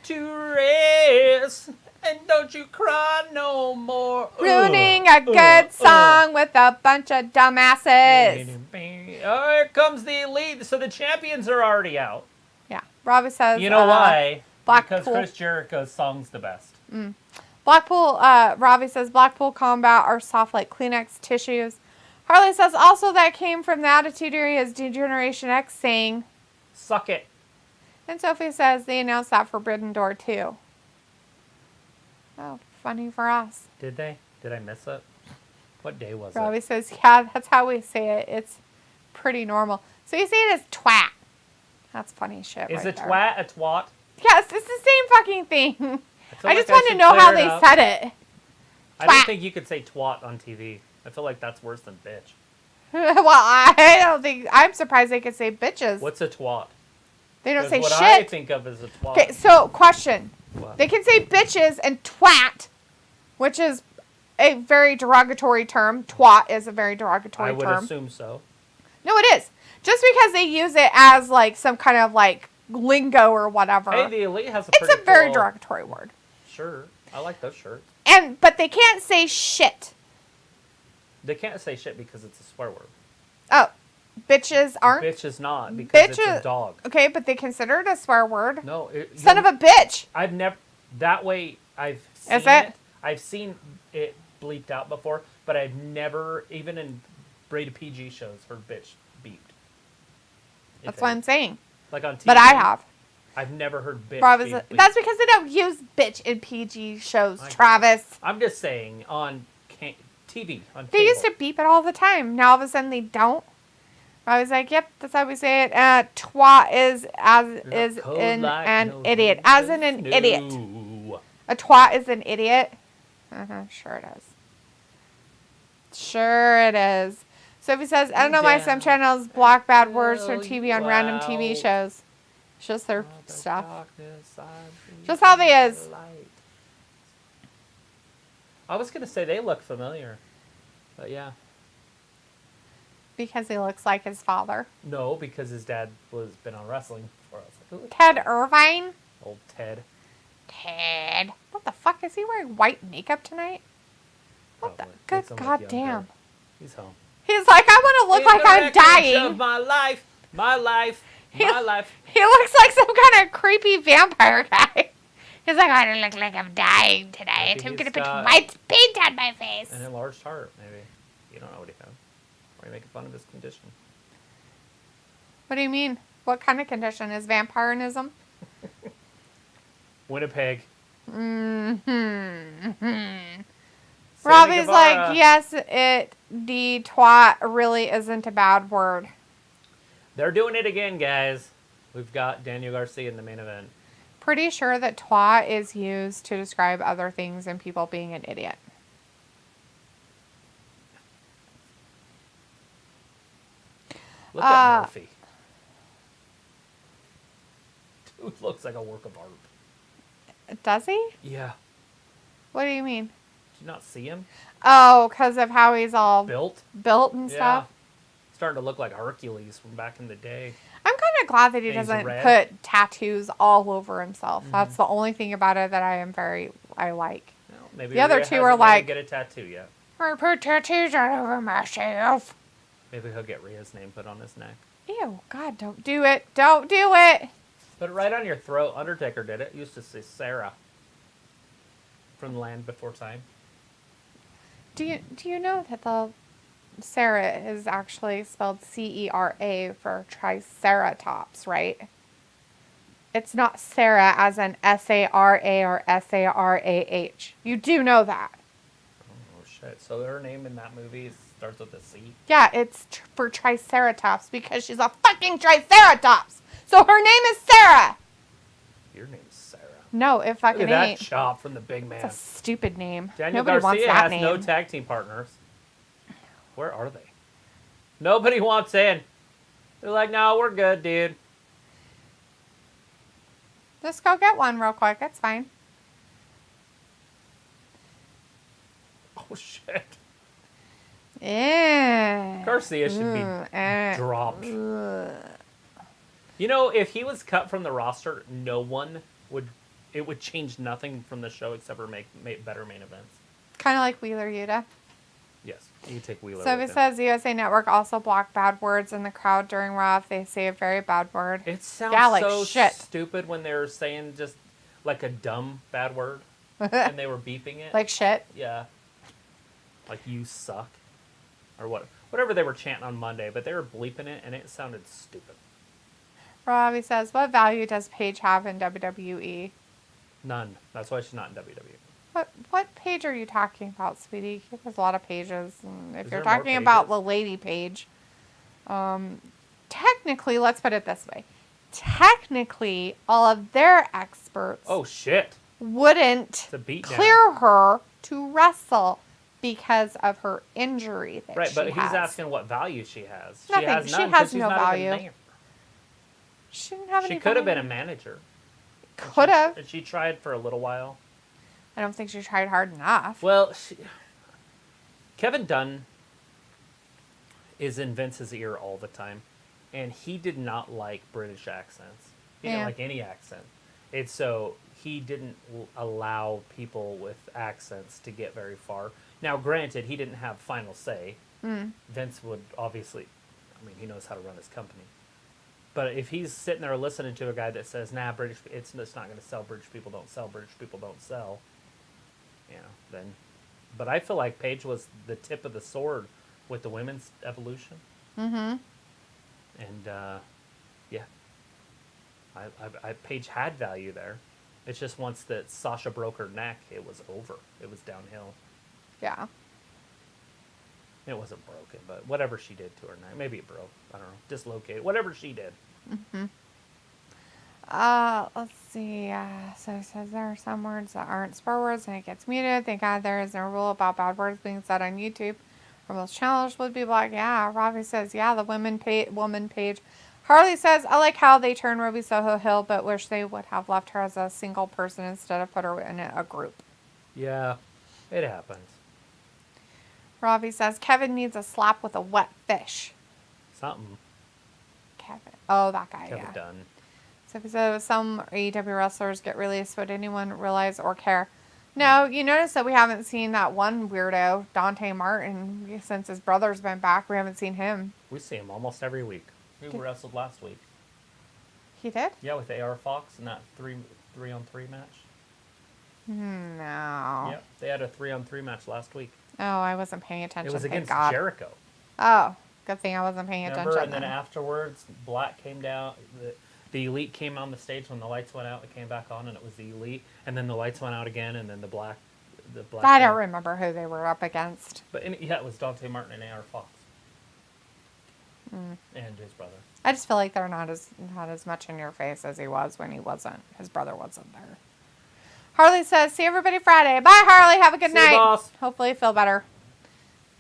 To rest And don't you cry no more.
Ruining a good song with a bunch of dumbasses.
Oh, here comes the Elite. So the champions are already out.
Yeah. Robbie says,
You know why?
Blackpool.
Because Chris Jericho's song's the best.
Blackpool, Robbie says, Blackpool Combat are soft like Kleenex tissues. Harley says, also that came from the Attitude Era's Degeneration X saying.
Suck it.
And Sophie says they announced that Forbidden Door too. Oh, funny for us.
Did they? Did I miss it? What day was
Robbie
it?
says, yeah, that's how we say it. It's pretty normal. So you say it as twat. That's funny shit.
Is
right
a
there.
twat a twat?
Yes, it's the same fucking thing.
feel
I
like
just want to
should
know
clear
how
it
they
up.
said it.
I don't
Twat.
think you could say twat on TV. I feel like that's worse than bitch.
Well, I don't think. I'm surprised they could say bitches.
What's a twat?
They don't
'Cause
say
what
shit.
I think of as a twat.
Okay, so question.
What?
They can say bitches and twat, which is a very derogatory term. Twat is a very derogatory
I would
term.
assume so.
No, it is. Just because they use it as like some kind of like lingo or whatever.
Hey, the Elite has a
it's
pretty
a very
cool
derogatory word.
shirt. I like those shirts.
But they can't say shit.
They can't say shit because it's a swear word.
Oh, bitches aren't.
Bitch is not because it's a
Bitches-
dog.
Okay, but they consider it a swear word.
No.
Son of a bitch.
I've never... That way, I've seen
Is it?
I've seen it bleeped out before, but I've never, even in rated PG shows, heard bitch beeped.
That's what I'm saying.
Like on TV.
But I have.
I've never heard bitch
Travis,
beeped.
that's because they don't use bitch in PG shows,
I-
Travis.
I'm just saying, on TV, on
They
cable.
used to beep it all the time. Now all of a sudden they don't. I was like, yep, that's how we say it. Twat is
Cold
in
like
an
no
idiot. As in an
no.
idiot. A twat is an idiot. Sure it is. Sure it is. Sophie says, I don't know why some channels block bad words from TV on random TV shows. It's just their stuff. Just how they is.
I was going to say they look familiar. But yeah.
Because he looks like his father.
No, because his dad was been on wrestling before. I was like,
Ted Irvine?
old Ted.
Ted. What the fuck? Is he wearing white makeup tonight? What
Probably.
the?
Makes
Good
him look
goddamn.
younger. He's home.
He's like, I want to look like I'm dying.
Of my life, my life, my life.
He looks like some kind of creepy vampire guy. He's like, I don't look like I'm dying tonight.
Maybe
I'm going to
he's
put
got-
white paint on my face.
An enlarged heart, maybe. You don't know what he has. Or are you making fun of his condition?
What do you mean? What kind of condition? Is vampirism?
Winnipeg.
Mm-hmm.
Santa
Robbie's
Guevara.
like, yes, the twat really isn't a bad word.
They're doing it again, guys. We've got Daniel Garcia in the main event.
Pretty sure that twat is used to describe other things and people being an idiot.
Look at Murphy. Dude looks like a work of art.
Does he?
Yeah.
What do you mean?
Did you not see him?
Oh, because of how he's all
Built?
built and
Yeah.
stuff.
Starting to look like Hercules from back in the day.
I'm kind of glad that he
And he's
doesn't
red.
put tattoos all over himself. That's the only thing about it that I like.
Well, maybe
The other
Rhea
two
hasn't
are
let him
like-
get a tattoo yet.
I put tattoos all over myself.
Maybe he'll get Rhea's name put on his neck.
Ew, God, don't do it. Don't do it.
Put it right on your throat. Undertaker did it. Used to say Sarah. From the Land Before Time.
Do you know that the Sarah is actually spelled C-E-R-A for Triceratops, right? It's not Sarah as in S-A-R-A or S-A-R-A-H. You do know that.
Oh, shit. So her name in that movie starts with a C?
Yeah, it's for Triceratops because she's a fucking Triceratops. So her name is Sarah.
Your name's Sarah.
No, it
Look
fucking
at that
ain't.
chop from the big man.
It's a stupid name.
Daniel
Nobody wants
Garcia
that
has
name.
no tag team partners. Where are they? Nobody wants in. They're like, no, we're good, dude.
Just go get one real quick. It's fine.
Oh, shit.
Yeah.
Garcia should be dropped. You know, if he was cut from the roster, no one would... it would change nothing from the show except for make better main events.
Kind of like Wheeler Yuta.
Yes, you take Wheeler.
So
with
it
him.
says USA Network also blocked bad words in the crowd during Raw if they say a very bad word.
It sounds
Yeah, like
so
shit.
stupid when they were saying just like a dumb bad word and they were beeping it.
Like shit.
Yeah. Like you suck. Or whatever they were chanting on Monday, but they were bleeping it and it sounded stupid.
Robbie says, what value does Paige have in WWE?
None. That's why she's not in WWE.
What page are you talking about, sweetie? There's a lot of pages. And if
Is
you're
there more
talking about
pages?
the lady page, technically, let's put it this way. Technically, all of their experts
Oh shit.
wouldn't
a beat down.
clear her to wrestle because of her injury that
Right,
she
but he's
has.
asking what value she has.
Nothing.
She has
She
none
has
'cause she's
no
not even
value.
there.
She didn't have any
She could have been a
value.
manager.
Could have.
She tried for a little while.
I don't think she tried hard enough.
Well, Kevin Dunn is in Vince's ear all the time, and he did not like British accents. He didn't
Yeah.
like any accent. And so he didn't allow people with accents to get very far. Now, granted, he didn't have final say. Vince would obviously, I mean, he knows how to run his company. But if he's sitting there listening to a guy that says, nah, it's not going to sell, British people don't sell, you know, then. But I feel like Paige was the tip of the sword with the women's evolution.
Mm-hmm.
And, yeah. Paige had value there. It's just once that Sasha broke her neck, it was over. It was downhill.
Yeah.
It wasn't broken, but whatever she did to her neck. Maybe it broke. I don't know. Dislocated. Whatever she did.
Let's see. So it says there are some words that aren't swear words and it gets muted. Thank God there is no rule about bad words being said on YouTube. Or most challenged would be blocked. Yeah, Robbie says, yeah, the woman page. Harley says, I like how they turned Ruby Soho Hill, but wish they would have left her as a single person instead of put her in a group.
Yeah, it happens.
Robbie says, Kevin needs a slap with a wet fish.
Something.
Kevin. Oh, that guy,
Kevin
yeah.
Dunn.
So he said some AEW wrestlers get released, but anyone realize or care? No, you notice that we haven't seen that one weirdo, Dante Martin, since his brother's been back. We haven't seen him.
We see him almost every week. We wrestled last week.
He did?
Yeah, with AR Fox in that 3-on-3 match.
No.
Yep, they had a 3-on-3 match last week.
Oh, I wasn't paying attention.
It was
thank
against
God.
Jericho.
Oh, good thing I wasn't paying
Remember?
attention.
And then
then.
afterwards, Black came down. The Elite came on the stage when the lights went out. It came back on, and it was the Elite. And then the lights went out again, and then the Black.
I don't remember who they were up against.
But yeah, it was Dante Martin and AR Fox. And his brother.
I just feel like they're not as much in your face as he was when he wasn't. His brother wasn't there. Harley says, see everybody Friday. Bye, Harley. Have a good
See you,
night.
boss.
Hopefully you feel better.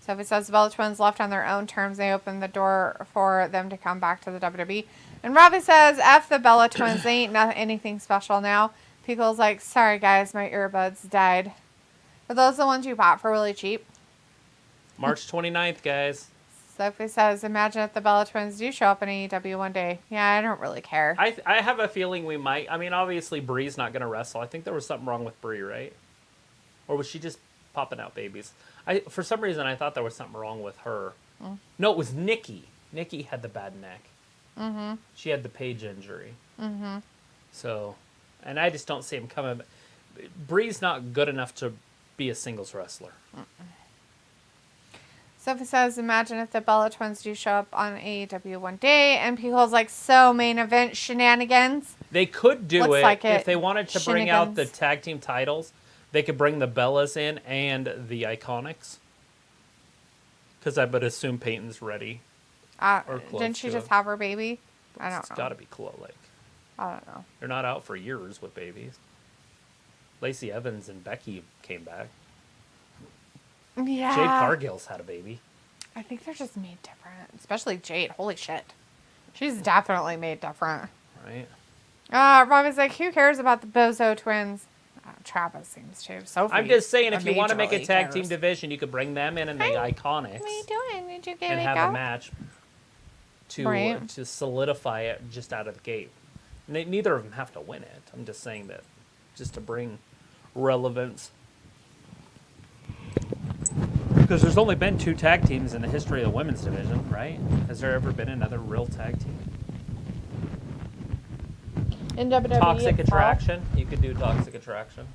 Sophie says the Bella Twins left on their own terms. They opened the door for them to come back to the WWE. And Robbie says, F the Bella Twins. They ain't anything special now. Pico's like, sorry, guys. My earbuds died. Are those the ones you bought for really cheap?
March 29th, guys.
Sophie says, imagine if the Bella Twins do show up in AEW one day. Yeah, I don't really care.
I have a feeling we might. I mean, obviously, Brie's not going to wrestle. I think there was something wrong with Brie, right? Or was she just popping out babies? For some reason, I thought there was something wrong with her. No, it was Nikki. Nikki had the bad neck. Mm-hmm. She had the Paige injury. Mm-hmm. So, and I just don't see him coming. Brie's not good enough to be a singles wrestler.
Sophie says, imagine if the Bella Twins do show up on AEW one day, and people's like, so main event shenanigans.
They could do
Looks
it
like
if
it.
they wanted to bring out the
Shenanigans.
tag team titles. They could bring the Bellas in and the Iconics. Because I would assume Peyton's ready. Or close
Didn't she
to
just
it.
have her baby? I don't
It's
know.
got to be close. Like,
I don't know.
they're not out for years with babies. Lacey Evans and Becky came back.
Yeah.
Jade Cargill's had a baby.
I think they're just made different. Especially Jade. Holy shit. She's definitely made different.
Right?
Robbie's like, who cares about the Bozo twins? Travis seems to. Sophie.
I'm just saying, if you want to make a
majorly
tag team
cares.
division, you could bring them in and the Iconics
What are you doing? Did you get
and
wake
have
up?
a match to
Right.
to solidify it just out of the gate. Neither of them have to win it. I'm just saying that just to bring relevance. Because there's only been 2 tag teams in the history of the women's division, right? Has there ever been another real tag team?
In WWE
Toxic
itself?
Attraction. You could do Toxic Attraction.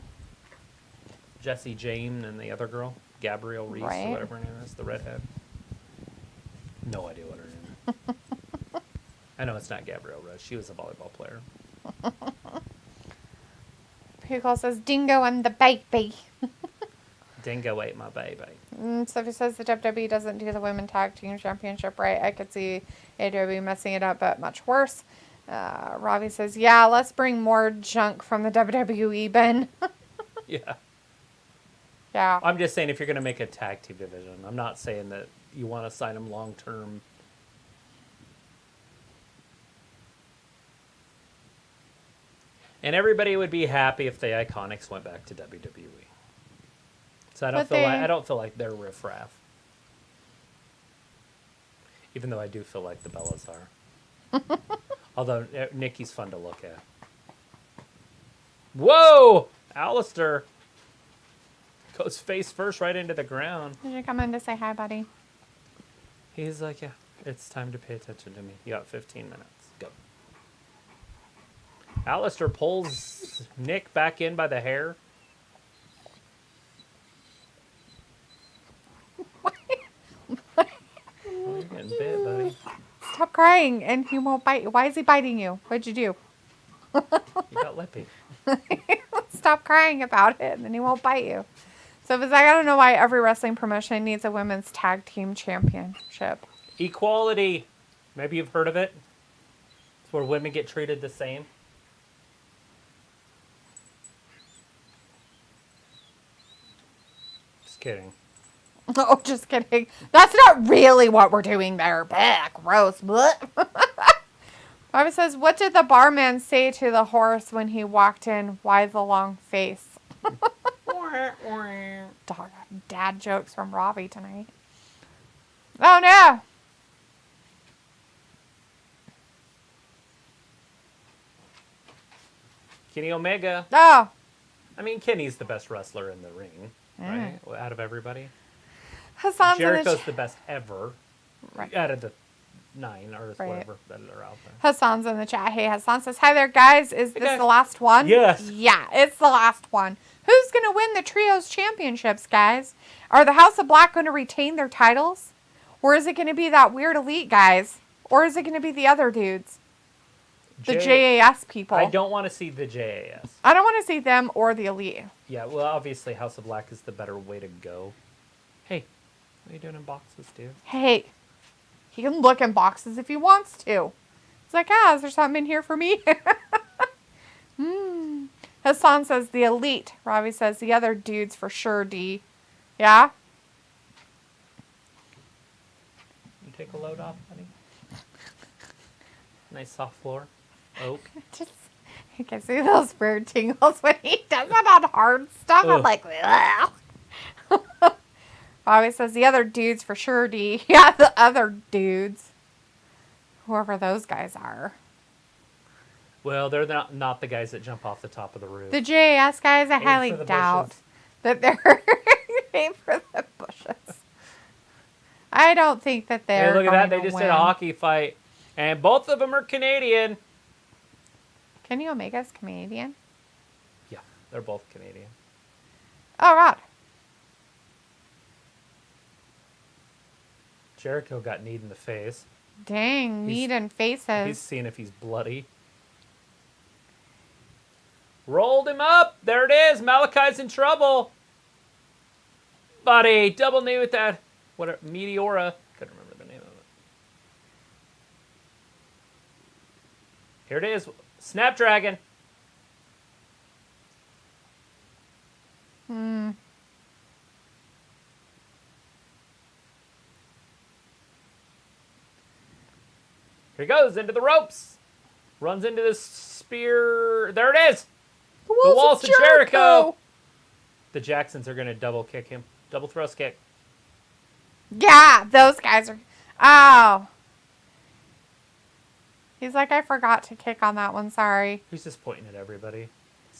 Jesse Jane and the other girl, Gabrielle Reese,
Right.
or whatever her name is, the redhead. No idea what her name is. I know it's not Gabrielle Reese. She was a volleyball player.
Pickle says, Dingo and the baby.
Dingo ate my baby.
Sophie says the WWE doesn't do the Women Tag Team Championship right. I could see AEW messing it up, but much worse. Robbie says, yeah, let's bring more junk from the WWE, Ben.
Yeah.
Yeah.
I'm just saying if you're going to make a tag team division, I'm not saying that you want to sign them long term. And everybody would be happy if the Iconics went back to WWE. So I don't feel like they're riffraff. Even though I do feel like the Bellas are. Although Nikki's fun to look at. Whoa! Alistair goes face first right into the ground.
Did you come in to say hi, buddy?
He's like, yeah, it's time to pay attention to me. You got 15 minutes. Go. Alistair pulls Nick back in by the hair. Oh, you're getting bit, buddy.
Stop crying, and he won't bite you. Why is he biting you? What'd you do?
You got lippy.
Stop crying about it, and then he won't bite you. So if it's like, I don't know why every wrestling promotion needs a women's tag team championship.
Equality. Maybe you've heard of it. It's where women get treated the same. Just kidding.
Oh, just kidding. That's not really what we're doing there. Bah, gross. Bobby says, what did the barman say to the horse when he walked in? Why the long face? Dad jokes from Robbie tonight. Oh, no.
Kenny Omega.
Oh.
I mean, Kenny's the best wrestler in the ring, right? Out of everybody.
Hassan's
Jericho's the best ever.
Right.
Out of the 9 or
Right.
whatever that are out there.
Hassan's in the chat. Hey, Hassan says, hi there, guys. Is this
guys.
the last one?
Yes.
Yeah, it's the last one. Who's going to win the Trios Championships, guys? Are the House of Black going to retain their titles? Or is it going to be that weird elite guys? Or is it going to be the other dudes? The JAS people.
I don't want to see the JAS.
I don't want to see them or the elite.
Yeah, well, obviously House of Black is the better way to go. Hey, what are you doing in boxes, dude?
Hey, he can look in boxes if he wants to. He's like, is there something in here for me? Hassan says the elite. Robbie says the other dudes for sure, D. Yeah?
You take a load off, honey? Nice soft floor. Oak.
Just, you can see those weird tingles when he does it on hard stuff. I'm
Ugh.
like, Robbie says the other dudes for sure, D. Yeah, the other dudes. Whoever those guys are.
Well, they're not the guys that jump off the top of the roof.
The JAS guys, I
Aim
highly
for the
doubt
bushes.
that they're aim for the bushes. I don't think that they're
Hey, look at that. They
going to
just
win.
did a hockey fight. And both of them are Canadian.
Kenny Omega's Canadian?
Yeah, they're both Canadian.
Oh, God.
Jericho got kneed in the face.
Dang,
He's-
meat and faces.
He's seeing if he's bloody. Rolled him up. There it is. Malachi's in trouble. Buddy, double knee with that. What? Meteora. Couldn't remember the name of it. Here it is. Snapdragon. Here he goes into the ropes. Runs into this spear. There it is. The walls of Jericho. The Jacksons are going to double kick him. Double thrust kick.
Yeah, those guys are. Oh. He's like, I forgot to kick on that one. Sorry.
He's just pointing at everybody.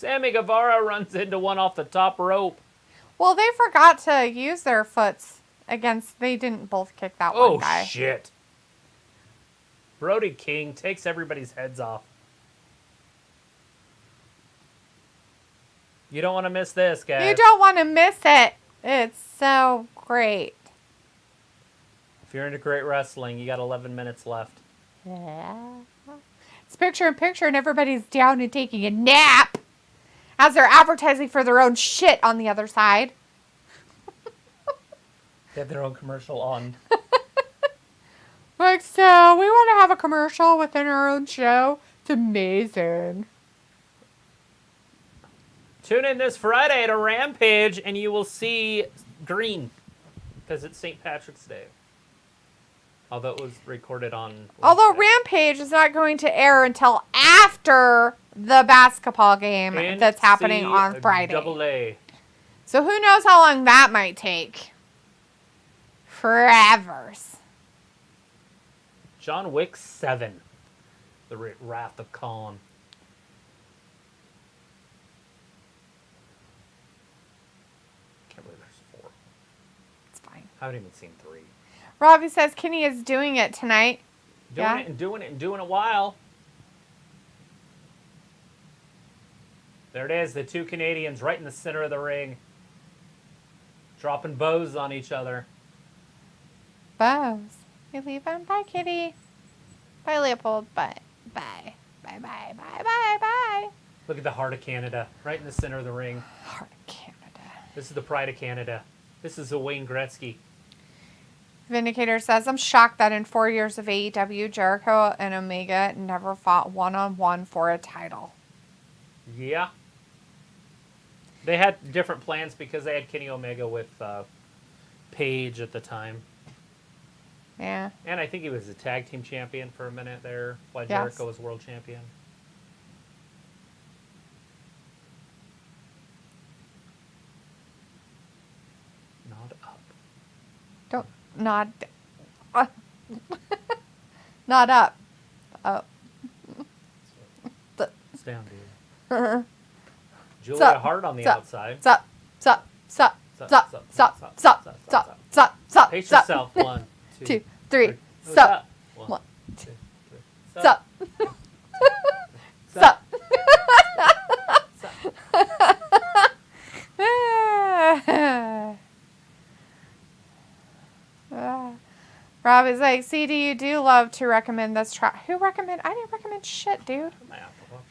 Sammy Guevara runs into one off the top rope.
Well, they forgot to use their foots against... They didn't both kick that one guy.
Oh, shit. Brody King takes everybody's heads off. You don't want to miss this, guys.
You don't want to miss it. It's so great.
If you're into great wrestling, you got 11 minutes left.
It's picture in picture and everybody's down and taking a nap as they're advertising for their own shit on the other side.
They have their own commercial on.
Like, so we want to have a commercial within our own show. It's amazing.
Tune in this Friday to Rampage and you will see green because it's St. Patrick's Day. Although it was recorded on Wednesday.
Although Rampage is not going to air until after the basketball game that's happening on Friday.
NCAA.
So who knows how long that might take. Forever.
John Wick 7. The Wrath of Khan. Can't believe there's 4.
It's fine.
I haven't even seen 3.
Robbie says Kenny is doing it tonight.
Doing it and doing a while. There it is, the two Canadians right in the center of the ring. Dropping bows on each other.
Bows. You leave them. Bye, Kitty. Bye, Leopold. Bye. Bye. Bye, bye, bye, bye, bye.
Look at the heart of Canada, right in the center of the ring.
Heart of Canada.
This is the pride of Canada. This is the Wayne Gretzky.
Vindicator says, I'm shocked that in 4 years of AEW, Jericho and Omega never fought one-on-one for a title.
Yeah. They had different plans because they had Kenny Omega with Paige at the time.
Yeah.
And I think he was a tag team champion for a minute there while
Yes.
Jericho was world champion. Nod up.
Don't nod. Nod up. Oh.
It's down, dude. Julia
Sup,
Hart on the
sup,
outside.
Sup. Sup. Sup.
Sup,
Sup.
sup,
Sup.
sup,
Sup.
sup,
Sup.
sup.
Sup. Sup.
Pace
Sup.
yourself. 1, 2,
2, 3.
Who's
Sup.
that?
1,
2, 3.
Sup. Sup. Rob is like, CD, you do love to recommend this track. Who recommend? I didn't recommend shit, dude.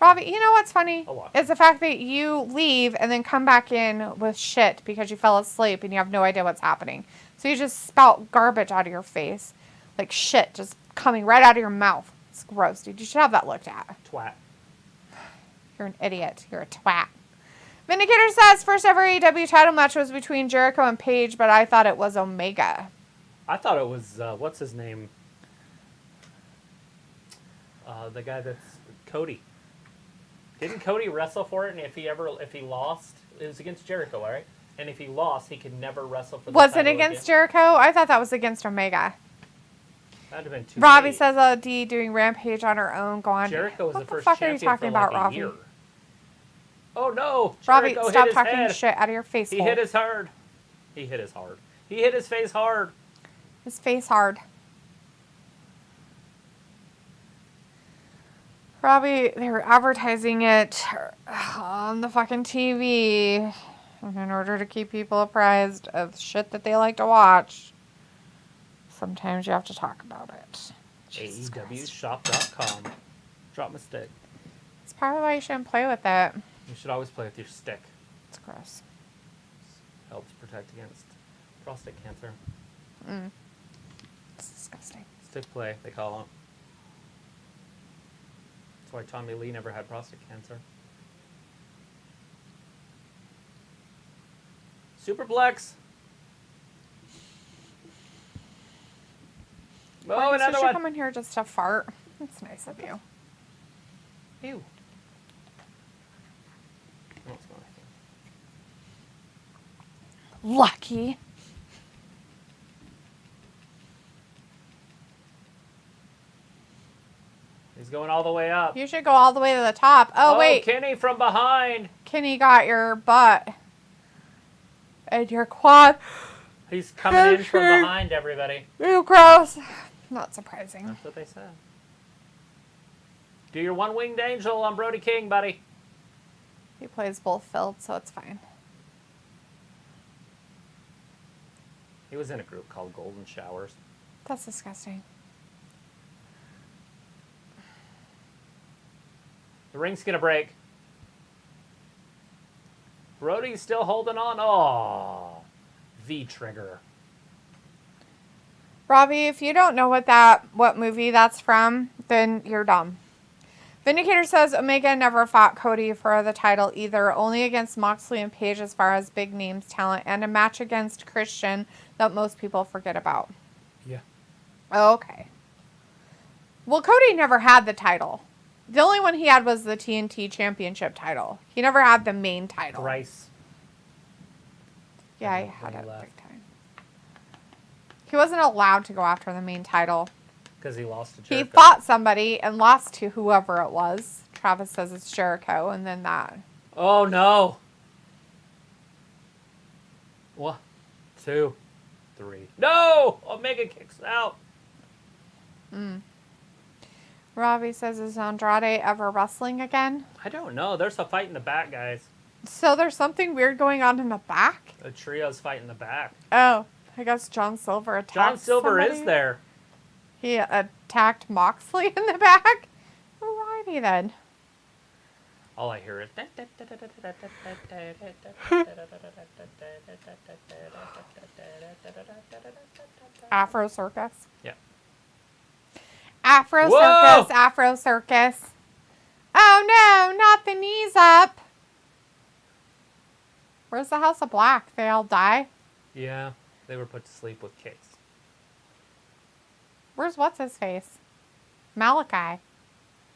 Robbie, you know what's funny? Is the fact that you leave and then come back in with shit because you fell asleep and you have no idea what's happening. So you just spout garbage out of your face. Like shit just coming right out of your mouth. It's gross, dude. You should have that looked at.
Twat.
You're an idiot. You're a twat. Vindicator says, first ever AEW title match was between Jericho and Paige, but I thought it was Omega.
I thought it was, what's his name? The guy that's Cody. Didn't Cody wrestle for it? And if he lost, it was against Jericho, all right? And if he lost, he could never wrestle for the
Was
title
it against
again.
Jericho? I thought that was against Omega.
That'd have been too
Robbie
late.
says D doing Rampage on her own. Go on.
Jericho was
what
the
the
first
fuck
champion
are you talking
for like
about,
a
Robbie?
year. Oh no!
Robbie,
Jericho
stop
hit his
talking
head.
shit out of your face.
He
hole.
hit his hard. He hit his hard. He hit his face hard.
His face hard. Robbie, they were advertising it on the fucking TV in order to keep people apprised of shit that they like to watch. Sometimes you have to talk about it.
AEWshop.com. Drop mistake.
It's probably why you shouldn't play with it.
You should always play with your stick.
It's gross.
Helps protect against prostate cancer.
It's disgusting.
Stick play, they call it. That's why Tommy Lee never had prostate cancer. Superplex. Oh,
Why
another
you
one.
come in here just to fart? That's nice of you.
Ew. Oh, it's not.
Lucky.
going all the way up.
You should go all the way to the top. Oh, wait.
Kenny from behind.
Kenny got your butt. And your quad.
He's coming in from behind everybody.
Ew, gross. Not surprising.
That's what they said. Do your one-winged angel on Brody King, buddy.
He plays both fields, so it's fine.
He was in a group called Golden Showers.
That's disgusting.
The ring's going to break. Brody's still holding on. Oh, V-trigger.
Robbie, if you don't know what movie that's from, then you're dumb. Vindicator says Omega never fought Cody for the title either, only against Moxley and Page as far as big names talent, and a match against Christian that most people forget about.
Yeah.
Okay. Well, Cody never had the title. The only one he had was the TNT Championship title. He never had the main title.
Thrice.
Yeah, he had it big time. He wasn't allowed to go after the main title.
Because he lost to Jericho.
He fought somebody and lost to whoever it was. Travis says it's Jericho, and then that.
Oh, no. 1, 2, 3. No! Omega kicks out.
Robbie says, is Andrade ever wrestling again?
I don't know. There's a fight in the back, guys.
So there's something weird going on in the back?
A trio's fight in the back.
Oh, I guess John Silver attacked
John Silver
somebody.
is there.
He attacked Moxley in the back? Alrighty then.
All I hear is...
Afro Circus.
Yeah.
Afro
Whoa!
Circus, Afro Circus. Oh no, not the knees up. Where's the House of Black? They all die?
Yeah, they were put to sleep with Case.
Where's what's his face? Malachi.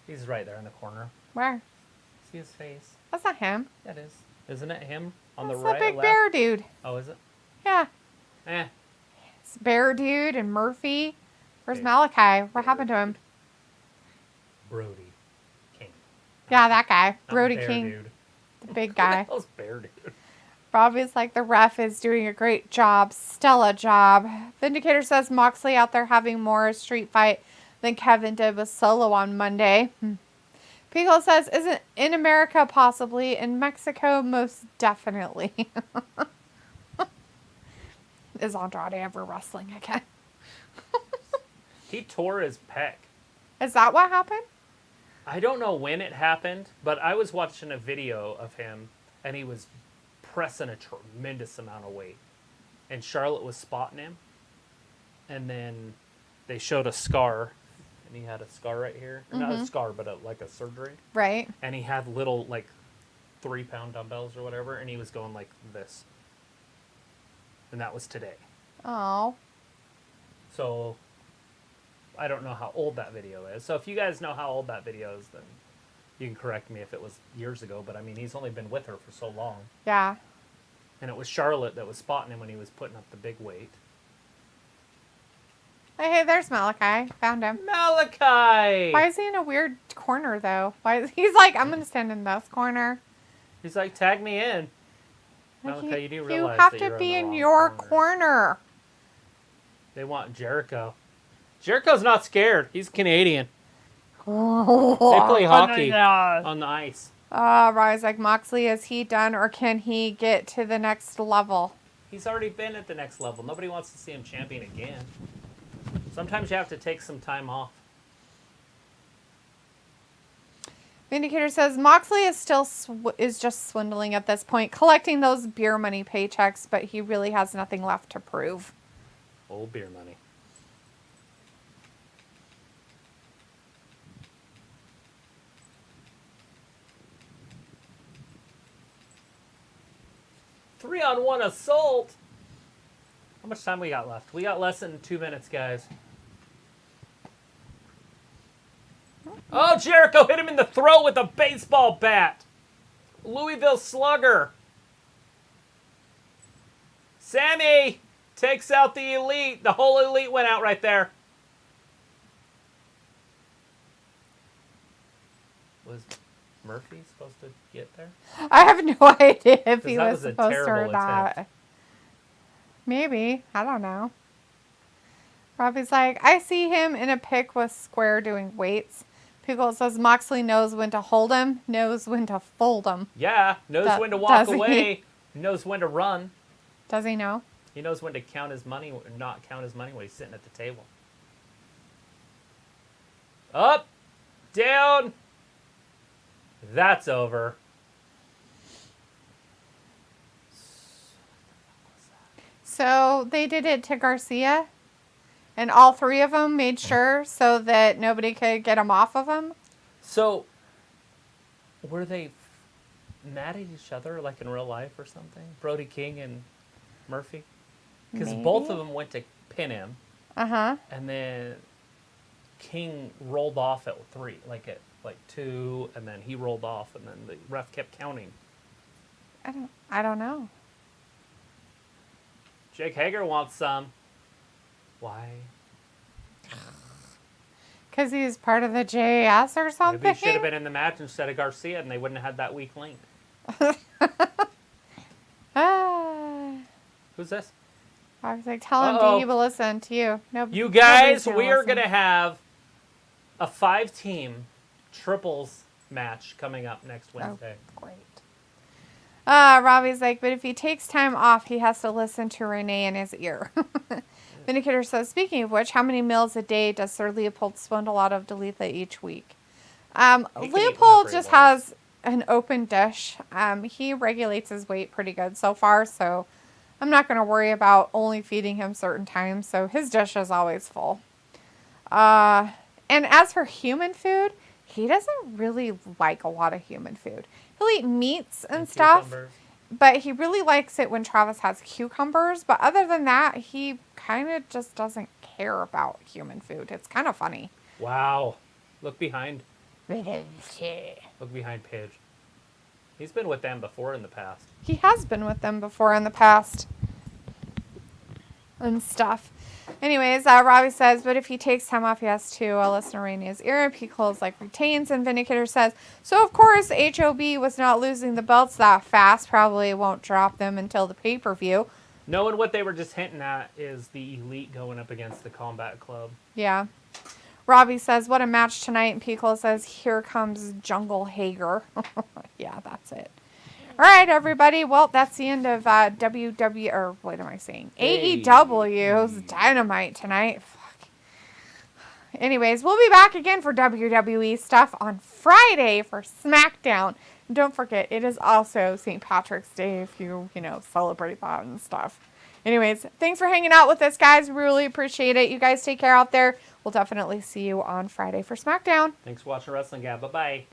He's right there in the corner.
Where?
See his face?
That's not him.
That is. Isn't it him on
That's
the right
the big
or left?
bear dude.
Oh, is it?
Yeah.
Eh.
It's Bear Dude and Murphy. Where's
Big
Malachi? What
Bear
happened to him?
Brody King.
Yeah, that guy.
Not
Brody
Bear
King.
Dude.
The big
Who
guy.
the hell's Bear Dude?
Robbie's like, the ref is doing a great job. Stellar job. Vindicator says Moxley out there having more street fight than Kevin did with Solow on Monday. Pico says, isn't in America possibly, in Mexico most definitely. Is Andrade ever wrestling again?
He tore his pec.
Is that what happened?
I don't know when it happened, but I was watching a video of him, and he was pressing a tremendous amount of weight. And Charlotte was spotting him. And then they showed a scar. And he had a scar right here. Not a scar, but like a surgery.
Right.
And he had little, like, 3-pound dumbbells or whatever. And he was going like this. And that was today.
Oh.
So, I don't know how old that video is. So if you guys know how old that video is, then you can correct me if it was years ago. But, I mean, he's only been with her for so long.
Yeah.
And it was Charlotte that was spotting him when he was putting up the big weight.
Hey, there's Malachi. Found him.
Malachi!
Why is he in a weird corner, though? He's like, I'm going to stand in this corner.
He's like, tag me in.
Like,
Malachi, you do
you
realize
have
that
to
you're
be
in
in
the
your
wrong
corner.
They want Jericho. Jericho's not scared. He's Canadian. They play hockey on the ice.
Rise like Moxley, is he done or can he get to the next level?
He's already been at the next level. Nobody wants to see him champion again. Sometimes you have to take some time off.
Vindicator says Moxley is still is just swindling at this point, collecting those beer money paychecks, but he really has nothing left to prove.
Old beer money. Three-on-one assault. How much time we got left? We got less than 2 minutes, guys. Oh, Jericho hit him in the throat with a baseball bat. Louisville Slugger. Sammy takes out the Elite. The whole Elite went out right there. Was Murphy supposed to get there?
I have no idea if he
that
was
was a
supposed to or
terrible
not.
attempt.
Maybe. I don't know. Robbie's like, I see him in a pic with Square doing weights. Pickle says Moxley knows when to hold him, knows when to fold him.
Yeah, knows when to walk
does he?
away, knows when to run.
Does he know?
He knows when to count his money or not count his money when he's sitting at the table. Up, down. That's over.
So they did it to Garcia, and all three of them made sure so that nobody could get him off of him.
So, were they mad at each other like in real life or something? Brody King and Murphy? Because both of them went to pin him.
Uh-huh.
And then King rolled off at 3, like at 2, and then he rolled off, and then the ref kept counting.
I don't know.
Jake Hager wants some. Why?
Because he's part of the JAS or something?
Maybe he should have been in the match instead of Garcia, and they wouldn't have had that weak link. Who's this?
I was like, tell him D will listen to you. No,
you guys, we are going to have a 5-team triples match coming up next Wednesday.
Oh, great. Robbie's like, but if he takes time off, he has to listen to Renee in his ear. Vindicator says, speaking of which, how many meals a day does Sir Leopold spindle out of Dalitha each week? Leopold just has an open dish. He regulates his weight pretty good so far, so I'm not going to worry about only feeding him certain times, so his dish is always full. And as for human food, he doesn't really like a lot of human food. He'll eat meats and stuff, but he really likes it when Travis has cucumbers. But other than that, he kind of just doesn't care about human food. It's kind of funny.
Wow. Look behind. Look behind Paige. He's been with them before in the past.
He has been with them before in the past. And stuff. Anyways, Robbie says, but if he takes time off, he has to listen to Rainey's ear. Pico's like retains, and Vindicator says, so of course HOB was not losing the belts that fast. Probably won't drop them until the pay-per-view.
Knowing what they were just hinting at is the Elite going up against the Combat Club.
Yeah. Robbie says, what a match tonight. And Pico says, here comes Jungle Hager. Yeah, that's it. All right, everybody. Well, that's the end of AEW's Dynamite tonight. Fuck. Anyways, we'll be back again for WWE stuff on Friday for SmackDown. And don't forget, it is also St. Patrick's Day if you celebrate that and stuff. Anyways, thanks for hanging out with us, guys. We really appreciate it. You guys take care out there. We'll definitely see you on Friday for SmackDown.
Thanks for watching Wrestling Gab. Bye-bye.